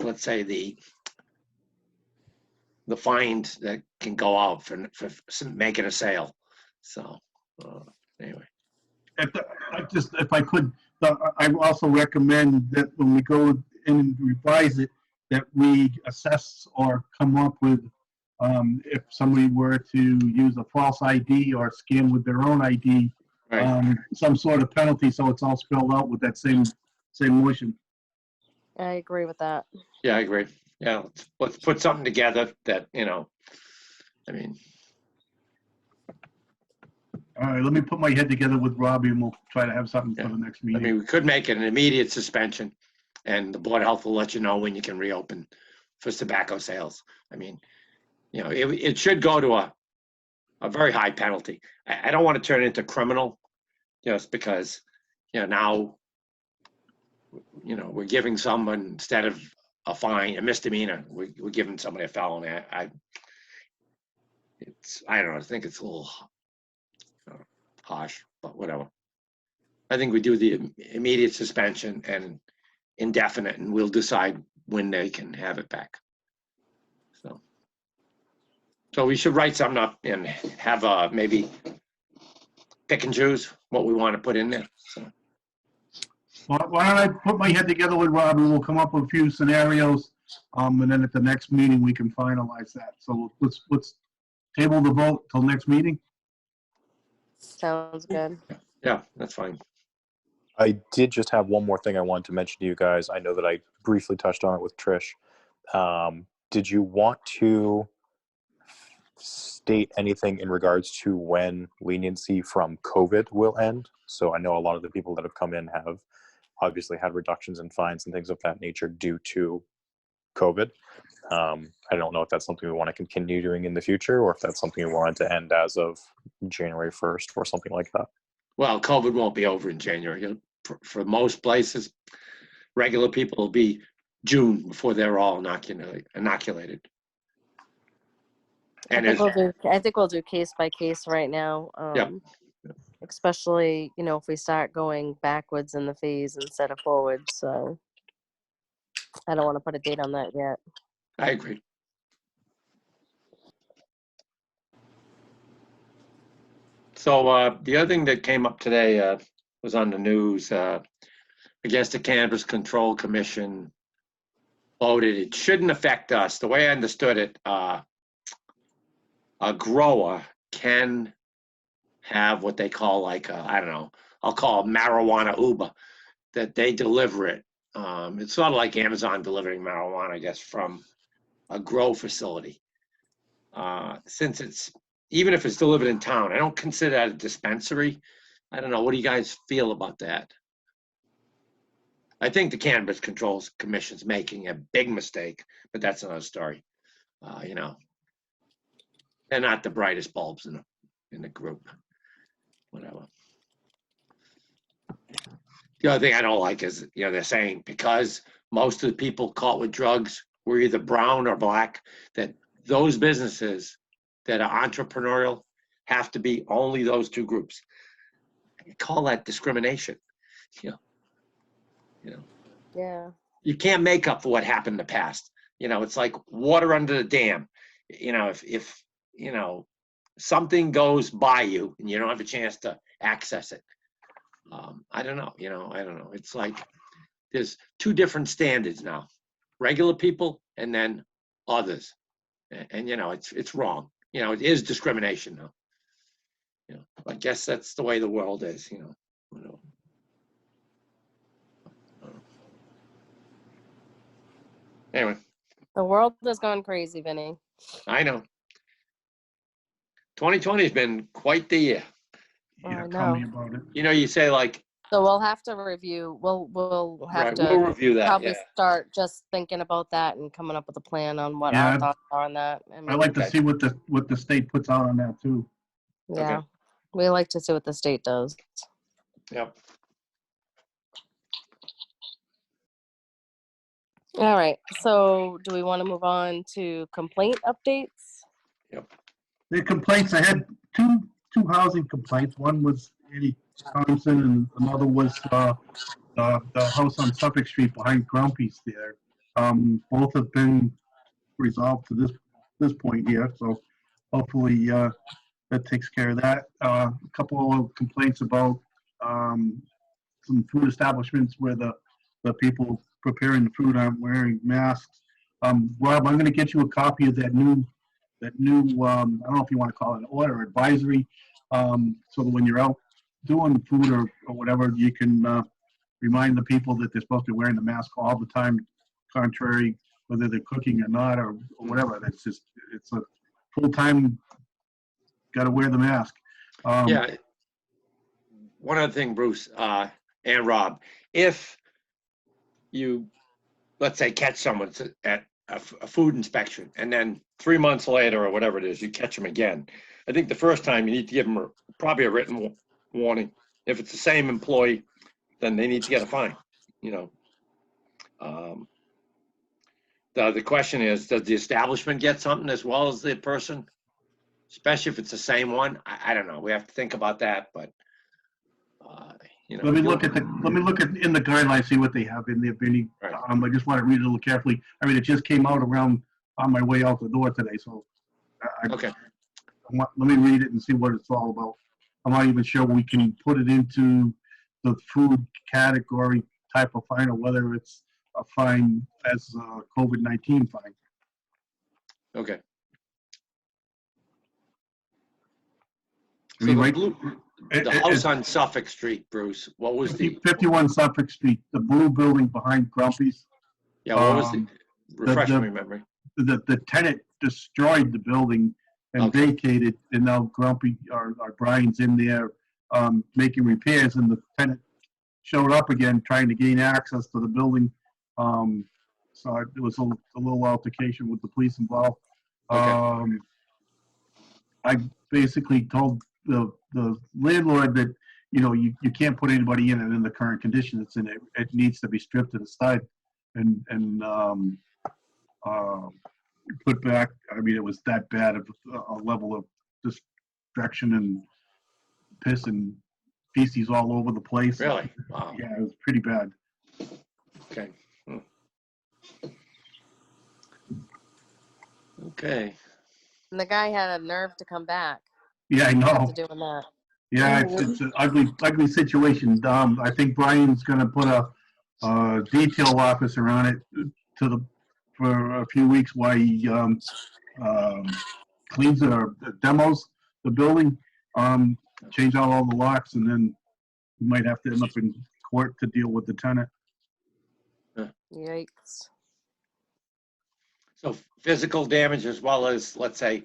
let's say the fines that can go out for making a sale. So anyway. If I could, I also recommend that when we go in and revise it, that we assess or come up with, if somebody were to use a false ID or scan with their own ID, Right. some sort of penalty, so it's all spelled out with that same motion. I agree with that. Yeah, I agree. Yeah, let's put something together that, I mean, All right, let me put my head together with Robbie and we'll try to have something for the next I meeting. mean, we could make it an immediate suspension, and the Board of Health will let you know when you can reopen for tobacco sales. I mean, it should go to a very high penalty. I don't want to turn it into criminal, just because, now, we're giving someone, instead of a fine, a misdemeanor, we're giving somebody a felony. I don't know, I think it's a little harsh, but whatever. I think we do the immediate suspension and indefinite, and we'll decide when they can have it back. So we should write something up and have maybe pick and choose what we want to put in there. So. Why don't I put my head together with Robbie, we'll come up with a few scenarios, and then at the next meeting, we can finalize that. So let's table the vote till next meeting. Sounds good. Yeah, that's fine. I did just have one more thing I wanted to mention to you guys. I know that I briefly touched on it with Trish. Did you want to state anything in regards to when leniency from COVID will end? So I know a lot of the people that have come in have obviously had reductions in fines and things of that nature due to COVID. I don't know if that's something we want to continue doing in the future, or if that's something we wanted to end as of January 1st or something like that. Well, COVID won't be over in January. For most places, regular people will be June before they're all inoculated. And I think we'll do case by case right now. Yeah. Especially, if we start going backwards in the phase instead of forwards. So I don't want to put a date on that yet. I agree. So the other thing that came up today was on the news. I guess the Cannabis Control Commission voted it shouldn't affect us. The way I understood it, a grower can have what they call like, I don't know, I'll call it marijuana Uber, that they deliver it. It's sort of like Amazon delivering marijuana, I guess, from a grow facility. since it's, even if it's delivered in town, I don't consider that a dispensary. I don't know. What do you guys feel about that? I think the Cannabis Control Commission's making a big mistake, but that's another story. You know, they're not the brightest bulbs in the group. Whatever. The other thing I don't like is, you know, they're saying because most of the people caught with drugs were either brown or black, that those businesses that are entrepreneurial have to be only those two groups. I call that discrimination. You know, Yeah. you can't make up for what happened in the past. You know, it's like water under the dam. You know, if you know, something goes by you and you don't have a chance to access it. I don't know, you know, I don't know. It's like there's two different standards now, regular people and then others. And you know, it's wrong. You know, it is discrimination now. You know, I guess that's the way the world is, you know. Anyway, The world has gone crazy, Vinny. I know. 2020 has been quite the year. Yeah, I tell me know. about it. You know, you say like, So we'll have to review. We'll have right, to we'll review that. probably Yeah. start just thinking about that and coming up with a plan on what Yeah, our thoughts are on that. I I mean, like to Okay. see what the state puts out on that too. yeah, we like to see what the state does. Yep. All right. So do we want to move on to complaint updates? The complaints, I had two housing complaints. One was Eddie Thompson and another was the house on Suffolk Street behind Grumpy's there. Both have been resolved to this point here, so hopefully that takes care of that. A couple of complaints about some food establishments where the people preparing the food aren't wearing masks. Rob, I'm going to get you a copy of that new I don't know if you want to call it an order advisory, so that when you're out doing food or whatever, you can remind the people that they're supposed to be wearing the mask all the time, contrary whether they're cooking or not or whatever. It's a full-time, got to wear the mask. Yeah. One other thing, Bruce and Rob, if you, let's say, catch someone at a food inspection and then 3 months later or whatever it is, you catch them again, I think the first time you need to give them probably a written warning. If it's the same employee, then they need to get a fine, you know. The question is, does the establishment get something as well as the person? Especially if it's the same one. I don't know. We have to think about that, but you know. Let me look at in the guidelines, see what they have in there, Vinny. Right. I just want to read it a little carefully. I mean, it just came out around on my way out the door today, so Okay. let me read it and see what it's all about. I'm not even sure we can put it into the food category type of fine or whether it's a fine as a COVID-19 fine. Okay. I So mean, the right, the house on Suffolk Street, Bruce, what was the, 51 Suffolk Street, the blue building behind Grumpy's. yeah, what was the, Um, refresh my memory. The tenant destroyed the building and Okay. vacated, and now Grumpy or Brian's in there making repairs, and the tenant showed up again trying to gain access to the building. So it was a little altercation with the police involved. Okay. I basically told the landlord that, you know, you can't put anybody in it in the current condition it's in. It needs to be stripped to the side and put back. I mean, it was that bad of a level of destruction and piss and feces all over the place. Really? Wow. Yeah, it was pretty bad. Okay. Okay. And the guy had a nerve to come back Yeah, I know. after doing that. Yeah, it's an ugly situation. I think Brian's going to put a detail officer on it for a few weeks while he cleans it or demos the building, change out all the locks, and then he might have to end up in court to deal with the tenant. Yikes. So physical damage as well as, let's say,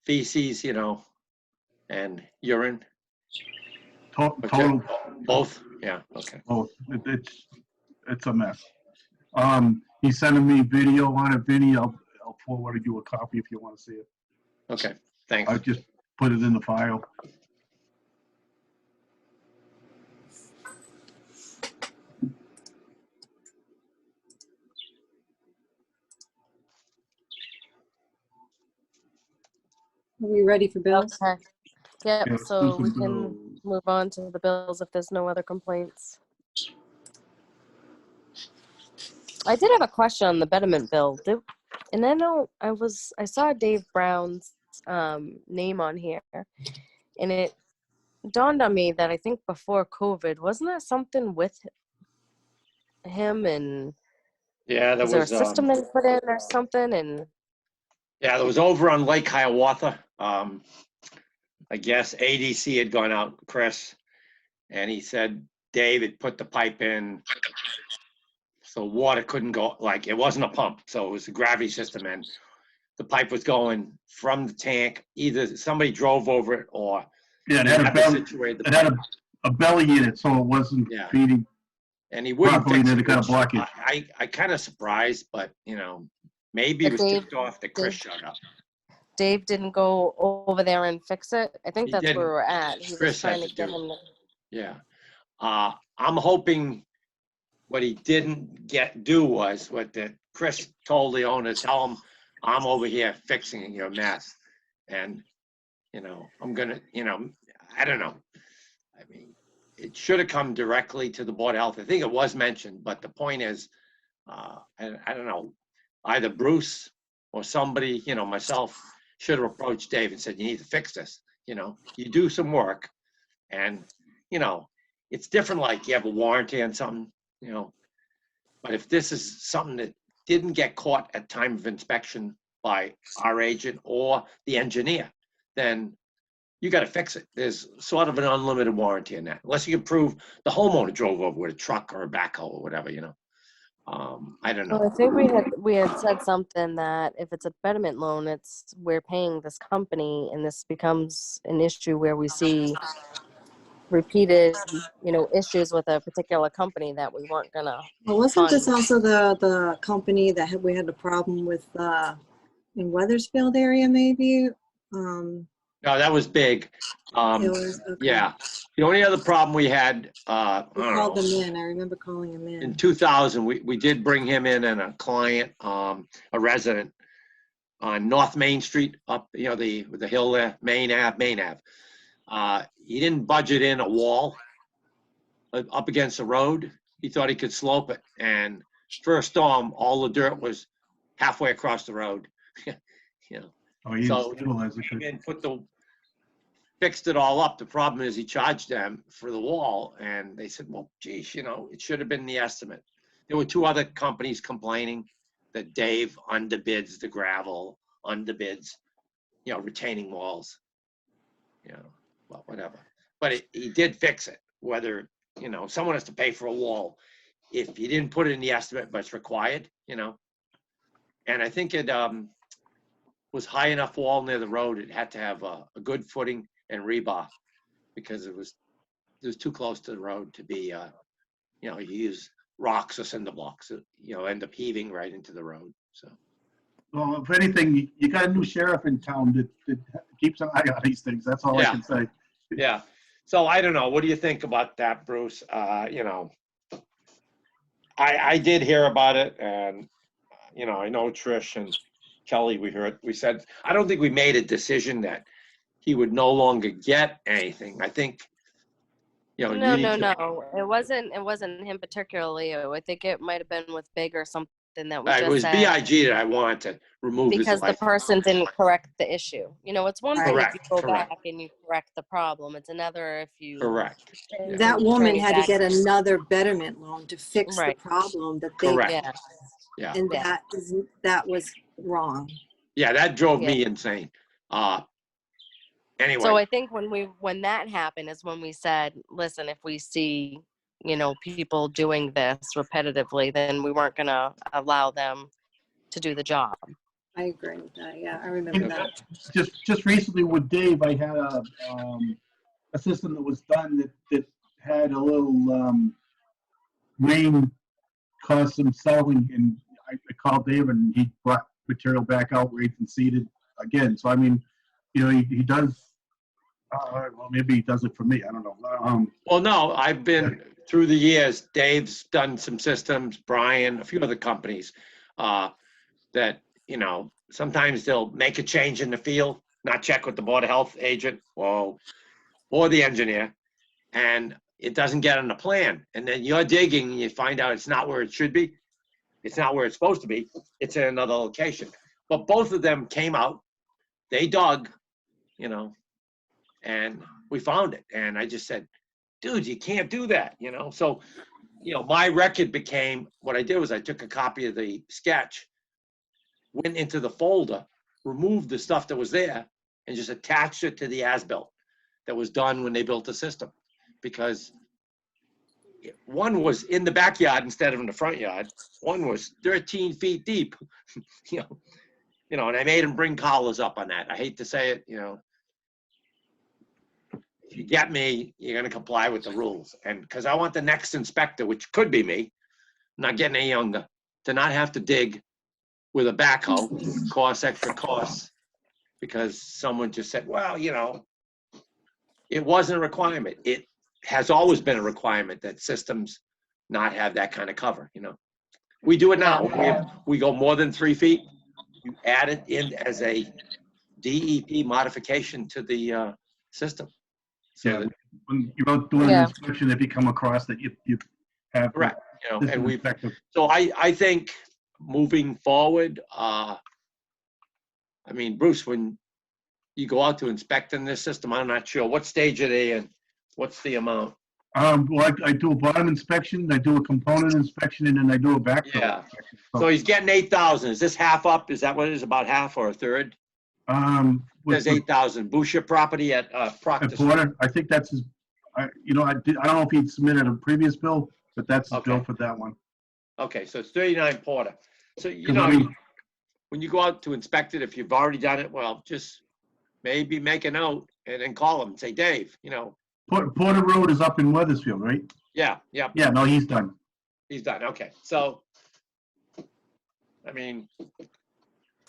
feces, and urine? Total, Both? Yeah, okay. both. It's a mess. He's sending me video on it. Vinny, I'll forward you a copy if you want to see it. Okay, thanks. I just put it in the file. Are we ready for bills? Okay. Yep, Yeah, let's do so we some can bills. move on to the bills if there's no other complaints. I did have a question on the betterment bill. And I saw Dave Brown's name on here, and it dawned on me that I think before COVID, wasn't there something with him, and Yeah, was there a system that he put in or something? And yeah, there was over on Lake Hiawatha. I guess ADC had gone out, Chris, and he said David put the pipe in so water couldn't go, like it wasn't a pump, so it was a gravity system, and the pipe was going from the tank. Either somebody drove over it or Yeah, it he had a had belly. situated the It had pipe. a belly in it, so it wasn't Yeah. feeding And he wouldn't properly. fix Then it, it got a which blockage. I kind of surprised, but maybe he But was ticked off that Chris Dave- showed up. Dave didn't go over there and fix it. I think He that's didn't. where we're at. He Chris was trying had to to get do him. Yeah. I'm hoping what he didn't do was what Chris told the owner, tell him I'm over here fixing your mess. And, I'm going to, I don't know. I mean, it should have come directly to the Board of Health. I think it was mentioned, but the point is, I don't know, either Bruce or somebody, myself, should have approached Dave and said, you need to fix this. You do some work and, it's different, like you have a warranty on something, but if this is something that didn't get caught at time of inspection by our agent or the engineer, then you got to fix it. There's sort of an unlimited warranty in that, unless you can prove the homeowner drove over with a truck or a backhoe or whatever, I don't Well, know. I think we had said something that if it's a betterment loan, we're paying this company, and this becomes an issue where we see repeated, issues with a particular company that we weren't gonna Well, wasn't this fund. also the company that we had a problem with in Weathersfield area, maybe? No, that was big. It was, okay. Yeah. The only other problem we had, I We don't called know, them in. I remember calling him in in. 2000, we did bring him in and a client, a resident on North Main Street up, the hill there, Main Ave. He didn't budget in a wall up against the road. He thought he could slope it. And first storm, all the dirt was halfway across the road. Oh, he So stabilized it. and fixed it all up. The problem is he charged them for the wall, and they said, well, geez, it should have been the estimate. There were two other companies complaining that Dave underbids the gravel, underbids, retaining walls, well, whatever. But he did fix it, whether, someone has to pay for a wall. If you didn't put it in the estimate, but it's required, and I think it was high enough wall near the road. It had to have a good footing and rebar because it was too close to the road to be, you use rocks or cinder blocks, end up heaving right into the road. So. Well, if anything, you got a new sheriff in town that keeps an eye on these things. That's all I can say. Yeah. So I don't know. What do you think about that, Bruce? I did hear about it, and I know Trish and Kelly. We said I don't think we made a decision that he would no longer get anything. I think No. It wasn't him particularly. I think it might have been with Big or something that we it just was said BIG that I wanted to remove his because the license. person didn't correct the issue. It's one thing if you Correct, go correct. back and you correct the problem. It's another if you Correct. Yeah. That woman turn it had to back. get another betterment loan to fix Right. the problem that they, Correct. Yeah. Yeah. and Yeah. that was wrong. Yeah, that drove Yeah. me insane. Anyway. So I think when that happened is when we said, listen, if we see, people doing this repetitively, then we weren't going to allow them to do the job. I agree with that. Yeah, I remember that. Just recently with Dave, I had a system that was done that had a little rain caused some selling, and I called Dave and he brought material back out, raked and seeded again. So I mean, he does. Well, maybe he does it for me. I don't know. Well, no, I've been through the years. Dave's done some systems, Brian, a few other companies that, sometimes they'll make a change in the field, not check with the Board of Health agent or the engineer, and it doesn't get on the plan. And then you're digging and you find out it's not where it should be. It's not where it's supposed to be. It's in another location. But both of them came out, they dug, and we found it. And I just said, dude, you can't do that, So, my record became, what I did was I took a copy of the sketch, went into the folder, removed the stuff that was there, and just attached it to the as-built that was done when they built the system. Because one was in the backyard instead of in the front yard. One was 13 feet deep, and I made him bring collars up on that. I hate to say it, if you get me, you're going to comply with the rules. And because I want the next inspector, which could be me, not getting any younger, to not have to dig with a backhoe, cost extra costs, because someone just said, well, it wasn't a requirement. It has always been a requirement that systems not have that kind of cover, We do it now. We go more than 3 feet. You add it in as a DEP modification to the system. So Yeah, that, when you're out doing an inspection, if you come across that, you have correct. And we. inspector. So I think moving forward, Bruce, when you go out to inspect in this system, I'm not sure what stage are they in. What's the amount? Well, I do a bottom inspection, I do a component inspection, and then I do a backfill Yeah. inspection. So he's getting 8,000. Is this half up? Is that what it is? About half or a third? With There's 8,000. Boucher property at Proctor Street. Porter, I think that's his. I don't know if he'd submitted a previous bill, but that's his bill Okay. for that one. Okay, so it's 39 Porter. So, 'Cause when you go out to inspect it, if you've already done it, well, just maybe make a note and then call him and say, Dave, Porter Road is up in Weathersfield, right? yeah, Yeah, no, he's done. he's done. Okay, so,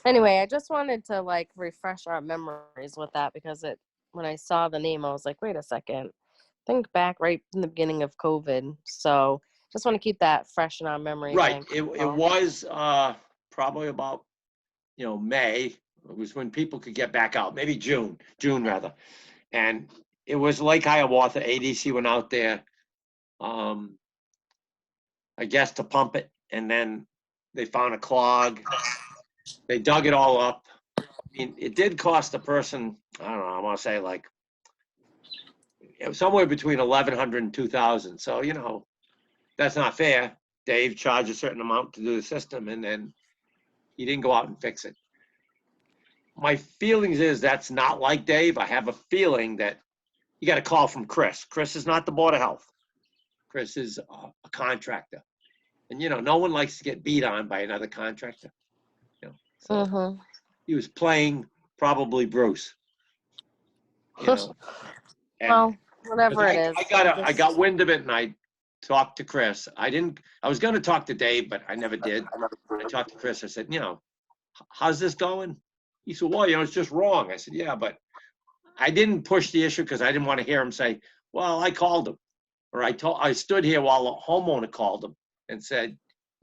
Anyway, I just wanted to refresh our memories with that because when I saw the name, I was like, wait a second. Think back right in the beginning of COVID. So just want to keep that fresh in our memory. right, it was probably about, May. It was when people could get back out, maybe June rather. And it was Lake Hiawatha. ADC went out there, I guess, to pump it. And then they found a clog. They dug it all up. It did cost the person, I don't know, I want to say somewhere between 1,100 and 2,000. So, that's not fair. Dave charged a certain amount to do the system, and then he didn't go out and fix it. My feelings is that's not like Dave. I have a feeling that you got a call from Chris. Chris is not the Board of Health. Chris is a contractor. And, no one likes to get beat on by another contractor. So he was playing probably Bruce. Well, whatever it is. I got wind of it and I talked to Chris. I was going to talk to Dave, but I never did. I talked to Chris. I said, how's this going? He said, well, it's just wrong. I said, yeah, but I didn't push the issue because I didn't want to hear him say, well, I called him. Or I stood here while a homeowner called him and said,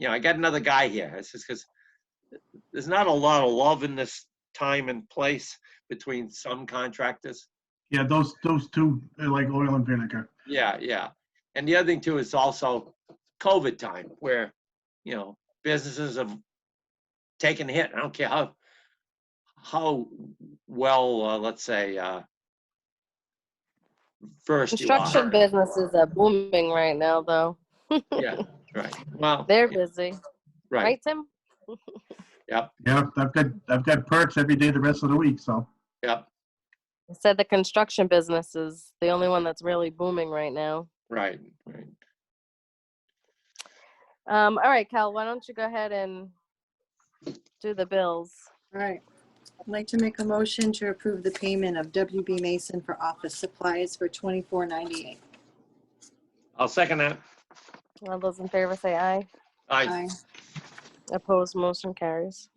I got another guy here. I said, because there's not a lot of love in this time and place between some contractors. Yeah, those two are like oil and vinegar. Yeah. And the other thing too is also COVID time where, businesses have taken a hit. I don't care how well, let's say, first you are. Construction businesses are booming right now, though. Yeah, right. Well, they're busy. Right. Right, Tim? Yep. Yeah, I've got perks every day the rest of the week. So. Yep. I said the construction business is the only one that's really booming right now. Right. All right, Cal, why don't you go ahead and do the bills? All right. I'd like to make a motion to approve the payment of WB Mason for office supplies for $24.98. I'll second that. All those in favor say aye. Aye. Opposed, motion carries.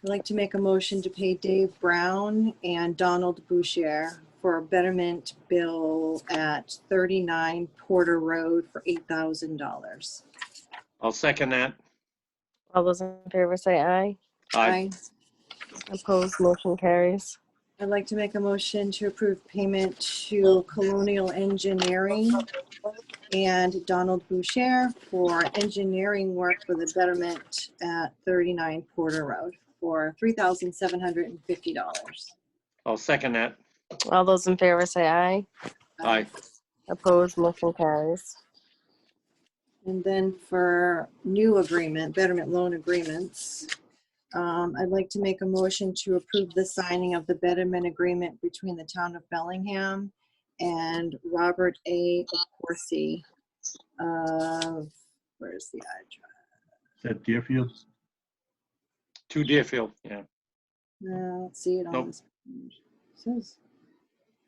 I'd like to make a motion to pay Dave Brown and Donald Boucher for a betterment bill at 39 Porter Road for $8,000. I'll second that. All those in favor say aye. Aye. Opposed, motion carries. I'd like to make a motion to approve payment to Colonial Engineering and Donald Boucher for engineering work for the betterment at 39 Porter Road for $3,750. I'll second that. All those in favor say aye. Aye. Opposed, motion carries. And then for new agreement, betterment loan agreements, I'd like to make a motion to approve the signing of the betterment agreement between the town of Bellingham and Robert A. Corsi. Where's the address? Is that Deerfield? 2 Deerfield, yeah. No, let's see it on Nope. this. It says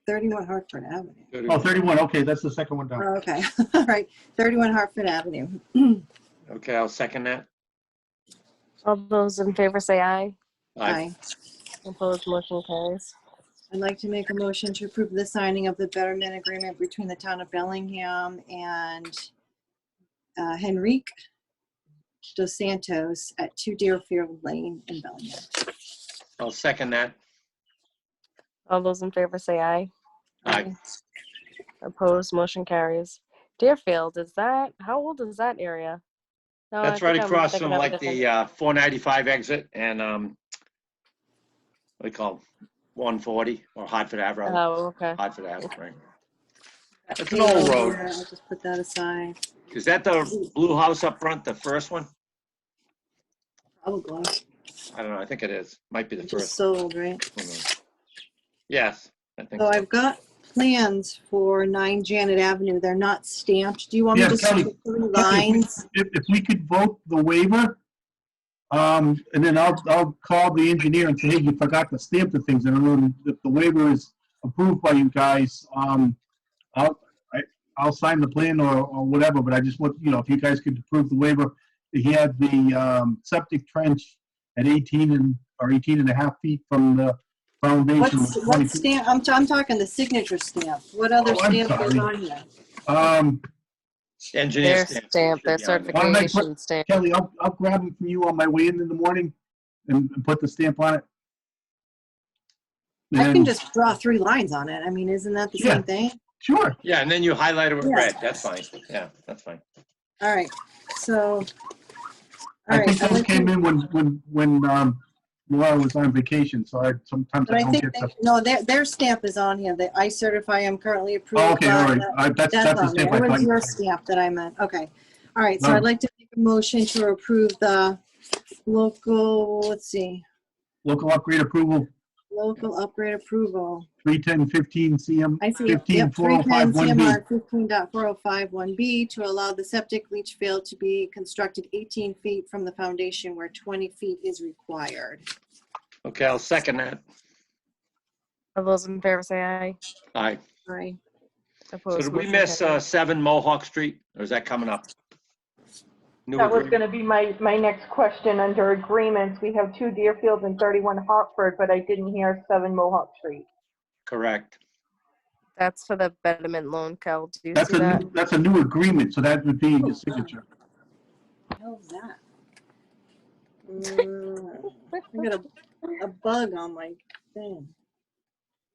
31 Hartford Avenue. Oh, 31, okay, that's the second one down. Oh, okay, all right, 31 Hartford Avenue. Okay, I'll second that. All those in favor say aye. Aye. Opposed, motion carries. I'd like to make a motion to approve the signing of the betterment agreement between the town of Bellingham and Henrique Dos Santos at 2 Deerfield Lane in Bellingham. I'll second that. All those in favor say aye. Aye. Opposed, motion carries. Deerfield, how old is that area? No, I That's right think I'm across thinking from of a like different- the 495 exit and what do you call 140 or Hartford Ave, rather. Oh, okay. Hartford Ave, right. It's an Okay, old road. I'll just put that aside. Is that the blue house up front, the first one? Probably. I don't know. I think it is. Might be the Just first. sold, right? Who knows? Yes, I think So so. I've got plans for 9 Janet Avenue. They're not stamped. Do you want me Yeah, to Kelly, just put 3 lines? If we could vote the waiver, and then I'll call the engineer and say, hey, you forgot to stamp the things, and then if the waiver is approved by you guys, I'll sign the plan or whatever, but I just want, if you guys could approve the waiver. He had the septic trench at 18 and a half feet from the foundation. What stamp? I'm talking the signature stamp. What other Oh, I'm stamp is sorry. on here? Engineer Their stamp, their should be on there. Why don't I certification stamp. Kelly, I'll grab them from you on my way in the morning and put the stamp on it. I And can then- just draw 3 lines on it. I mean, isn't that the Yeah. same thing? Sure. Yeah, and then you highlight it with Yeah. red. That's fine. Yeah, that's fine. All right, so, all I right. think I'd those like came to- in when Laura was on vacation, so sometimes But I I don't think, get the. no, their stamp is on here. I certify I'm currently approved. Oh, okay, all right. That's That's the on there. stamp I It thought was you your were. stamp that I meant. Okay. All right, so No. I'd like to make a motion to approve the local, let's see, Local upgrade approval, local upgrade approval. 310-15 CM, I see, 15 yep, 310 4051B. CMR 15.4051B to allow the septic leach field to be constructed 18 feet from the foundation where 20 feet is required. Okay, I'll second that. All those in favor say aye. Aye. Aye. So Opposed, did we motion miss carries. 7 Mohawk Street, or is that coming up? New That was agreement? going to be my next question under agreements. We have 2 Deerfield and 31 Hartford, but I didn't hear 7 Mohawk Street. Correct. That's for the betterment loan, Kel. Do you That's see that? that's a new agreement, so that would be your signature. What the hell is that? I got a bug on my thing.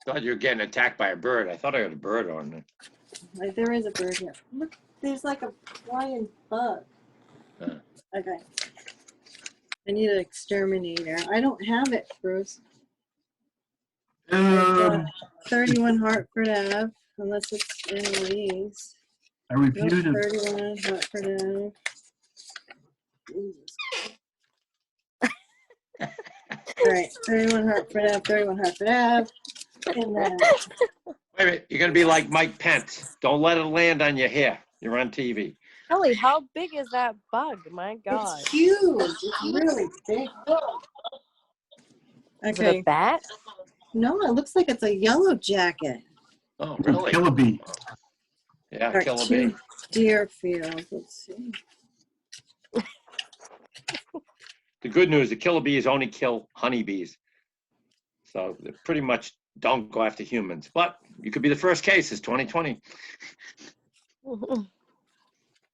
Thought you were getting attacked by a bird. I thought I had a bird on there. Like, there is a bird here. Look, there's like a flying bug. Huh. Okay. I need an exterminator. I don't have it, Bruce. 31 Hartford Ave, unless it's any of these. I Nope, reviewed it. 31 Hartford Ave. Jesus. All right, 31 Hartford Ave, 31 Hartford Ave. And then, Wait a minute, you're gonna be like Mike Pence. Don't let it land on your hair. You're on TV. Kelly, how big is that bug? My God. it's huge. It's really big. Is it Okay. a bat? No, it looks like it's a yellow jacket. Oh, really? Killer bee. Yeah, All right, killer two bee. Deerfield. Let's see. The good news, the killer bees only kill honeybees. So they pretty much don't go after humans. But you could be the first case. It's 2020.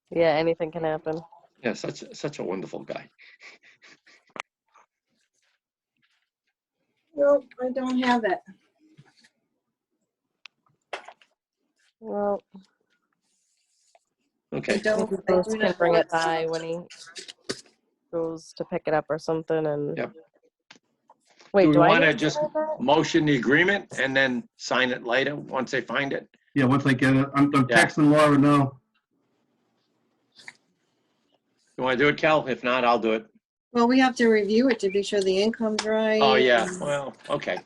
Yeah, anything can happen. Yeah, such a wonderful guy. Nope, I don't have it. Well, I Okay. don't. maybe I Bruce do can not bring know it by when he goes to pick it up or something. And Yep. wait, Do we do I want to need to just sign that? motion the agreement and then sign it later once they find it? Yeah, once I get it, I'm Yeah. texting Laura now. You want to do it, Cal? If not, I'll do it. Well, we have to review it to be sure the income's right. Oh, yeah. and Well, okay.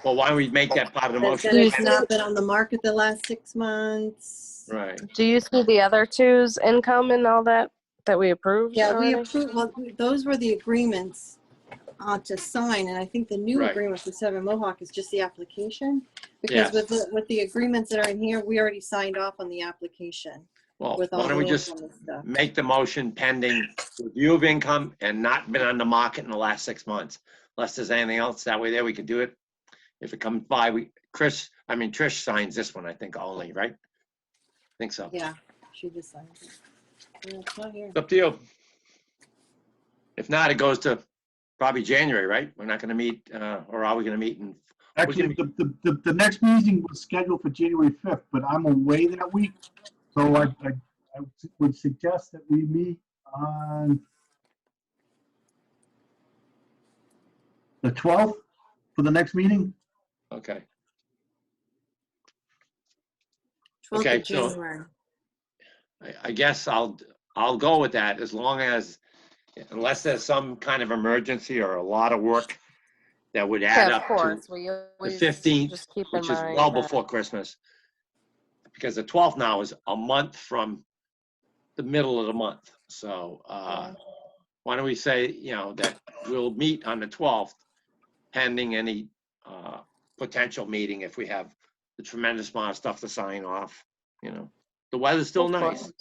Well, why don't we make that part of the That motion? that it's not been on the market the last 6 months. Right. Do you see the other two's income and all that we approved? Yeah, we already? approved, well, those were the agreements to sign, and I think the new Right. agreement for 7 Mohawk is just the application. Yes. Because with the agreements that are in here, we already signed off on the application Well, with all why the don't we just income and stuff. make the motion pending review of income and not been on the market in the last 6 months, unless there's anything else. That way there we could do it. If it comes by, Trish signs this one, I think, only, right? I think so. Yeah, she just signed it. Yeah, it's not here. It's up to you. If not, it goes to probably January, right? We're not going to meet, or are we going to meet in? Actually, the next meeting was scheduled for January 5th, but I'm away that week. So I would suggest that we meet on the 12th for the next meeting. Okay. 12th Okay, of so- January. I guess I'll go with that as long as, unless there's some kind of emergency or a lot of work that would add Yeah, up of to course. We the always 15th, just keep in which is mind well that- before Christmas. Because the 12th now is a month from the middle of the month. So why don't we say, that we'll meet on the 12th pending any potential meeting if we have the tremendous amount of stuff to sign off, The weather's still Of course. nice,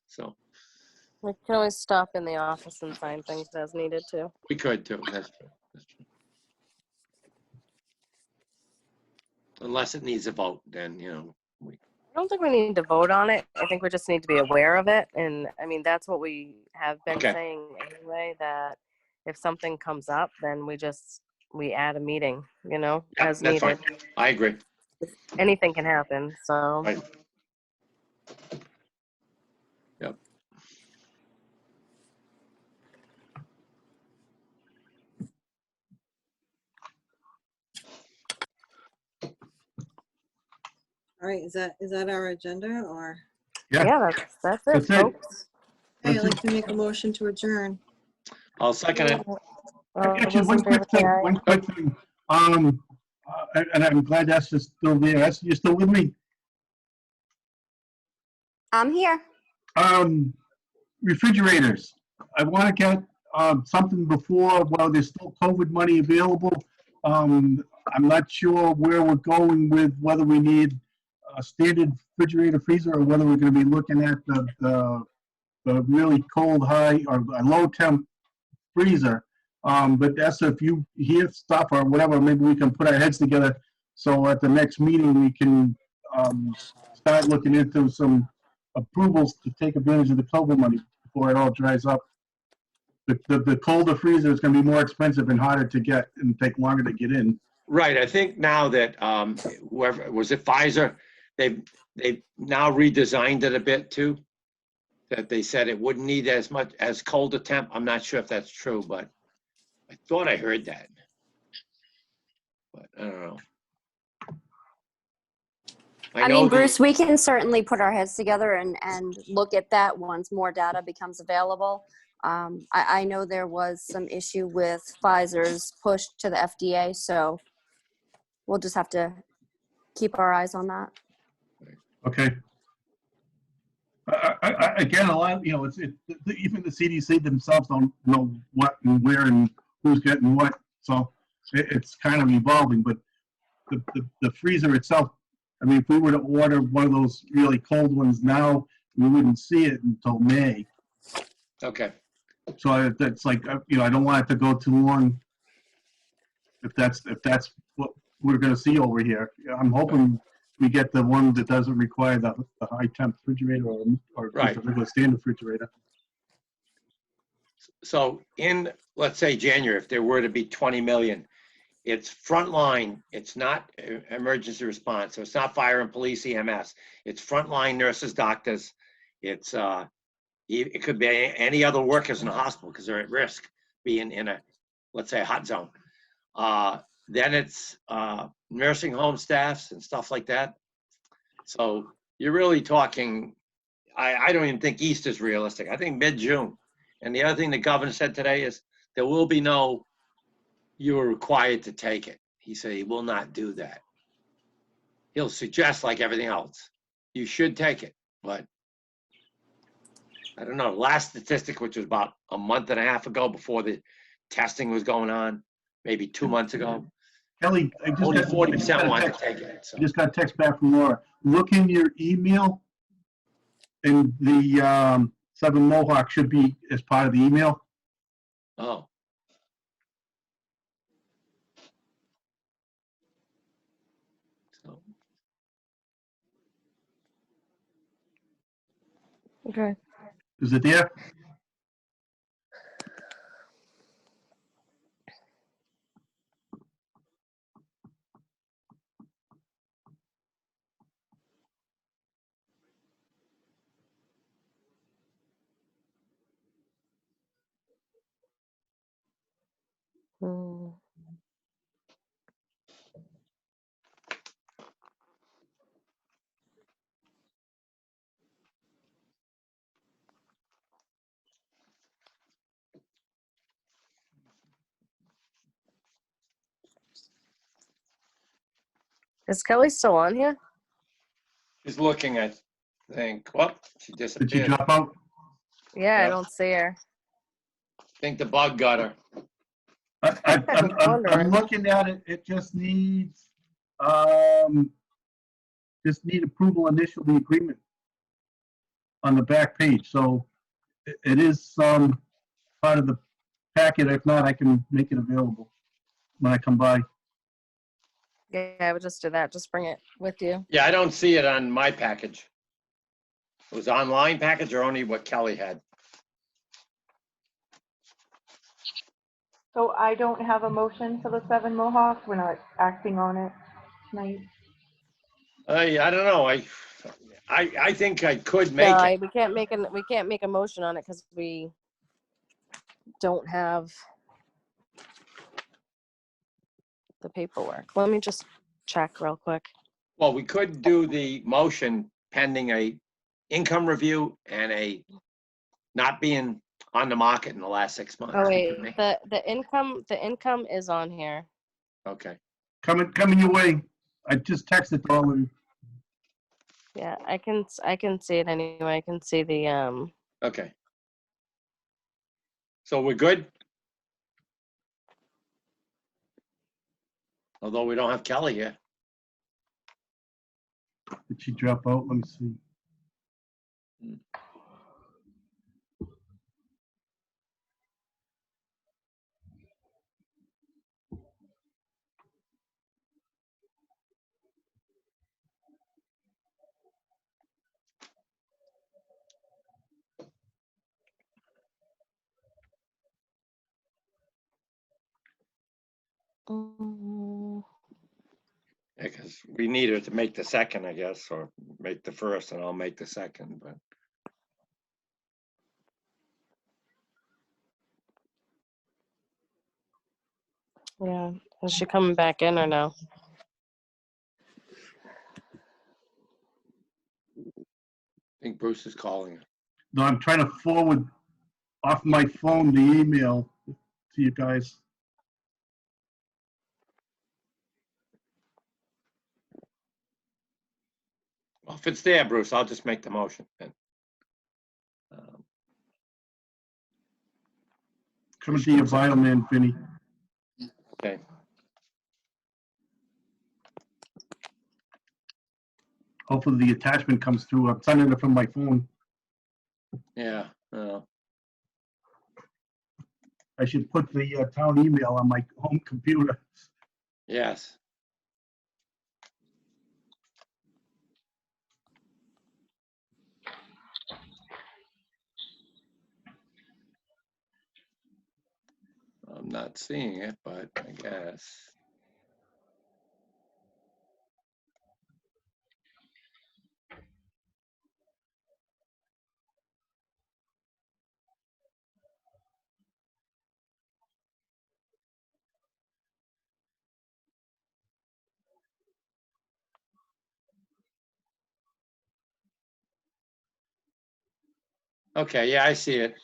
so We can always stop in the office and sign things as needed too. we could too. That's true. That's true. Unless it needs a vote, then, I don't think we need to vote on it. I think we just need to be aware of it. And I mean, that's what we have been Okay. saying anyway, that if something comes up, then we add a meeting, Yeah, as that's needed. fine. I agree. Anything can happen. So Right. Yep. All right, is that our agenda or? yeah, that's it, That's it. folks. Hey, I'd like to make a motion to adjourn. I'll second it. Actually, one quick thing. And I'm glad Esther's still there. Esther, you still with me? I'm here. Refrigerators. I want to get something before, while there's still COVID money available. I'm not sure where we're going with whether we need a standard refrigerator freezer or whether we're going to be looking at the really cold, high, or a low temp freezer. But Esther, if you hear stuff or whatever, maybe we can put our heads together. So at the next meeting, we can start looking into some approvals to take advantage of the COVID money before it all dries up. The colder freezer is going to be more expensive and harder to get and take longer to get in. Right. I think now that whoever was it, Pfizer, they've now redesigned it a bit too. That they said it wouldn't need as much as cold a temp. I'm not sure if that's true, but I thought I heard that. But I don't know. I know mean, Bruce, we can certainly put our heads together and look at that once more data becomes available. I know there was some issue with Pfizer's push to the FDA, so we'll just have to keep our eyes on that. Okay. Again, a lot, even the CDC themselves don't know what and where and who's getting what. So it's kind of evolving, but the freezer itself, I mean, if we were to order one of those really cold ones now, we wouldn't see it until May. Okay. So that's like, you know, I don't want it to go too long. If that's what we're going to see over here, I'm hoping we get the one that doesn't require the high temp refrigerator or Right. just a regular standard refrigerator. So in, let's say January, if there were to be 20 million, it's frontline, it's not emergency response, so it's not fire and police EMS, it's frontline nurses, doctors, it's it could be any other workers in the hospital because they're at risk being in a, let's say, a hot zone. Then it's nursing home staffs and stuff like that. So you're really talking, I don't even think East is realistic. I think mid-June. And the other thing the governor said today is there will be no, you are required to take it. He said he will not do that. He'll suggest, like everything else, you should take it. But I don't know. Last statistic, which was about a month and a half ago before the testing was going on, maybe 2 months ago, Kelly, I just only got 40% a wanted text. to take it. So. I just got a text back from Laura. Look in your email, and the 7 Mohawk should be as part of the email. Oh. So, Okay. Is it there? Hmm. Is Kelly still on here? she's looking, I think. Well, she Did she disappeared. drop out? Yeah, I Yeah. don't see her. I think the bug got her. I'm wondering. looking at it. It just needs need approval initial the agreement on the back page. So it is part of the packet. If not, I can make it available when I come by. Yeah, I would just do that. Just bring it with you. Yeah, I don't see it on my package. It was online package or only what Kelly had? So I don't have a motion for the 7 Mohawks. We're not acting on it tonight. I don't know. I think I could No, make it. we can't make a motion on it because we don't have the paperwork. Let me just check real quick. Well, we could do the motion pending a income review and a not being on the market in the last 6 months. Oh We wait, could make- the income is on here. Okay. Coming your way. I just texted all of you. Yeah, I can see it anyway. I can see the Okay. So we're good? Although we don't have Kelly here. Did she drop out? Let me see. Because we need her to make the second, I guess, or make the first and I'll make the second, but. yeah. Is she coming back in or no? I think Bruce is calling her. No, I'm trying to forward off my phone the email to you guys. Well, if it's there, Bruce, I'll just make the motion then. Coming to your bio, man, Vinny. Okay. Hopefully the attachment comes through. I'm sending it from my phone. Yeah. I should put the town email on my home computer. Yes. I'm not seeing it, but I guess. Okay, yeah, I see it.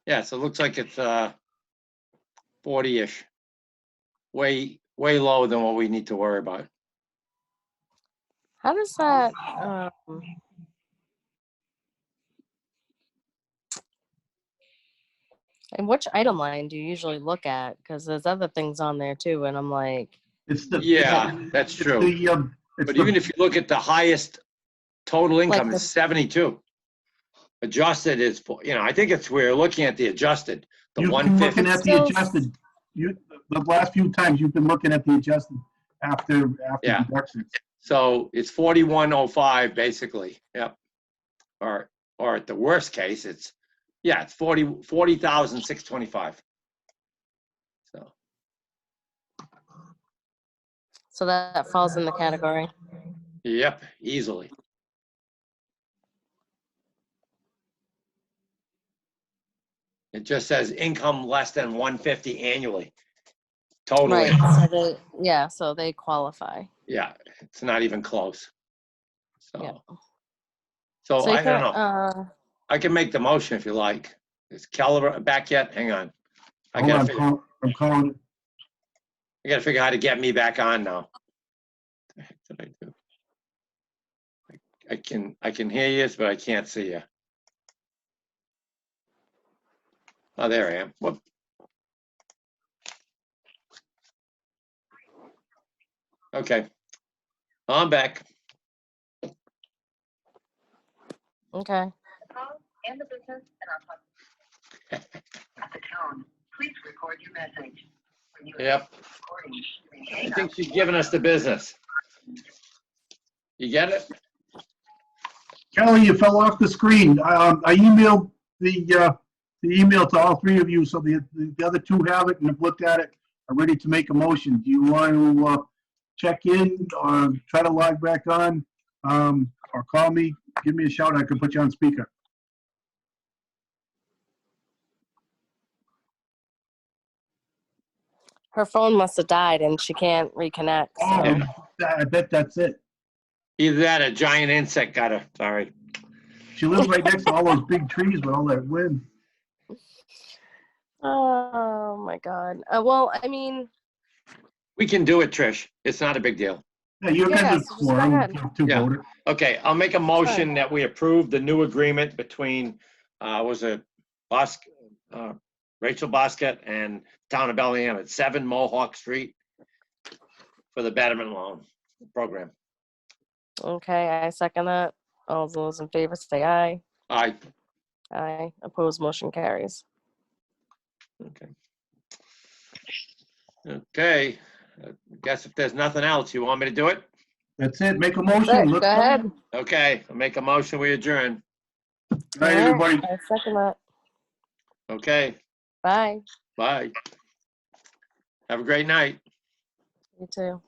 Yeah, so it looks like it's 40-ish. Way lower than what we need to worry about. How does that, and which item line do you usually look at? Because there's other things on there too, and I'm like, It's the Yeah, that's it's true. it's But the even if you look at the highest total income the- is 72. Adjusted is, I think we're looking at the adjusted, the you've been looking 150. at the Still- adjusted. The last few times you've been looking at the adjusted after Yeah. deductions. So it's 4105 basically. Yep. Or at the worst case, it's 40,625. so that falls in the category. Yep, easily. It just says income less than 150 annually. Total Right. income. So they qualify. Yeah, it's not even close. Yeah. So you I don't know. can, I can make the motion if you like. Is Keller back yet? Hang on. I Hold gotta on, I'm calling. figure out how to get me back on now. What the heck did I do? I can hear you, but I can't see you. Oh, there I am. Whoop. Okay. I'm back. okay. And the business and our at the tone, please record your message. When you Yep. recording, you may I hang think up. she's giving us the business. You get it? Kelly, you fell off the screen. I emailed the email to all three of you, so the other two have it and have looked at it. Are ready to make a motion. Do you want to check in or try to log back on, or call me? Give me a shout. I can put you on speaker. Her phone must have died and she can't reconnect. Oh, So. I bet that's it. Either that or a giant insect got her. Sorry. She lives right next to all those big trees with all that wind. Oh my God. Well, I mean, We can do it, Trish. It's not a big deal. Yeah, you're Yeah, gonna so just go quorum, ahead. two Yeah. voter. Okay, I'll make a motion that we approve the new agreement between, Rachel Bosket and Town of Bellingham at 7 Mohawk Street for the betterment loan program. okay, I second that. All those in favor say aye. Aye. Aye. Opposed, motion carries. Okay. Okay, I guess if there's nothing else, you want me to do it? That's it. Make a That's motion. it. Let's Go ahead. Okay, I'll make a motion, we adjourn. Good night, All right, everybody. I second that. Okay, Bye. bye. Have a great night. You too.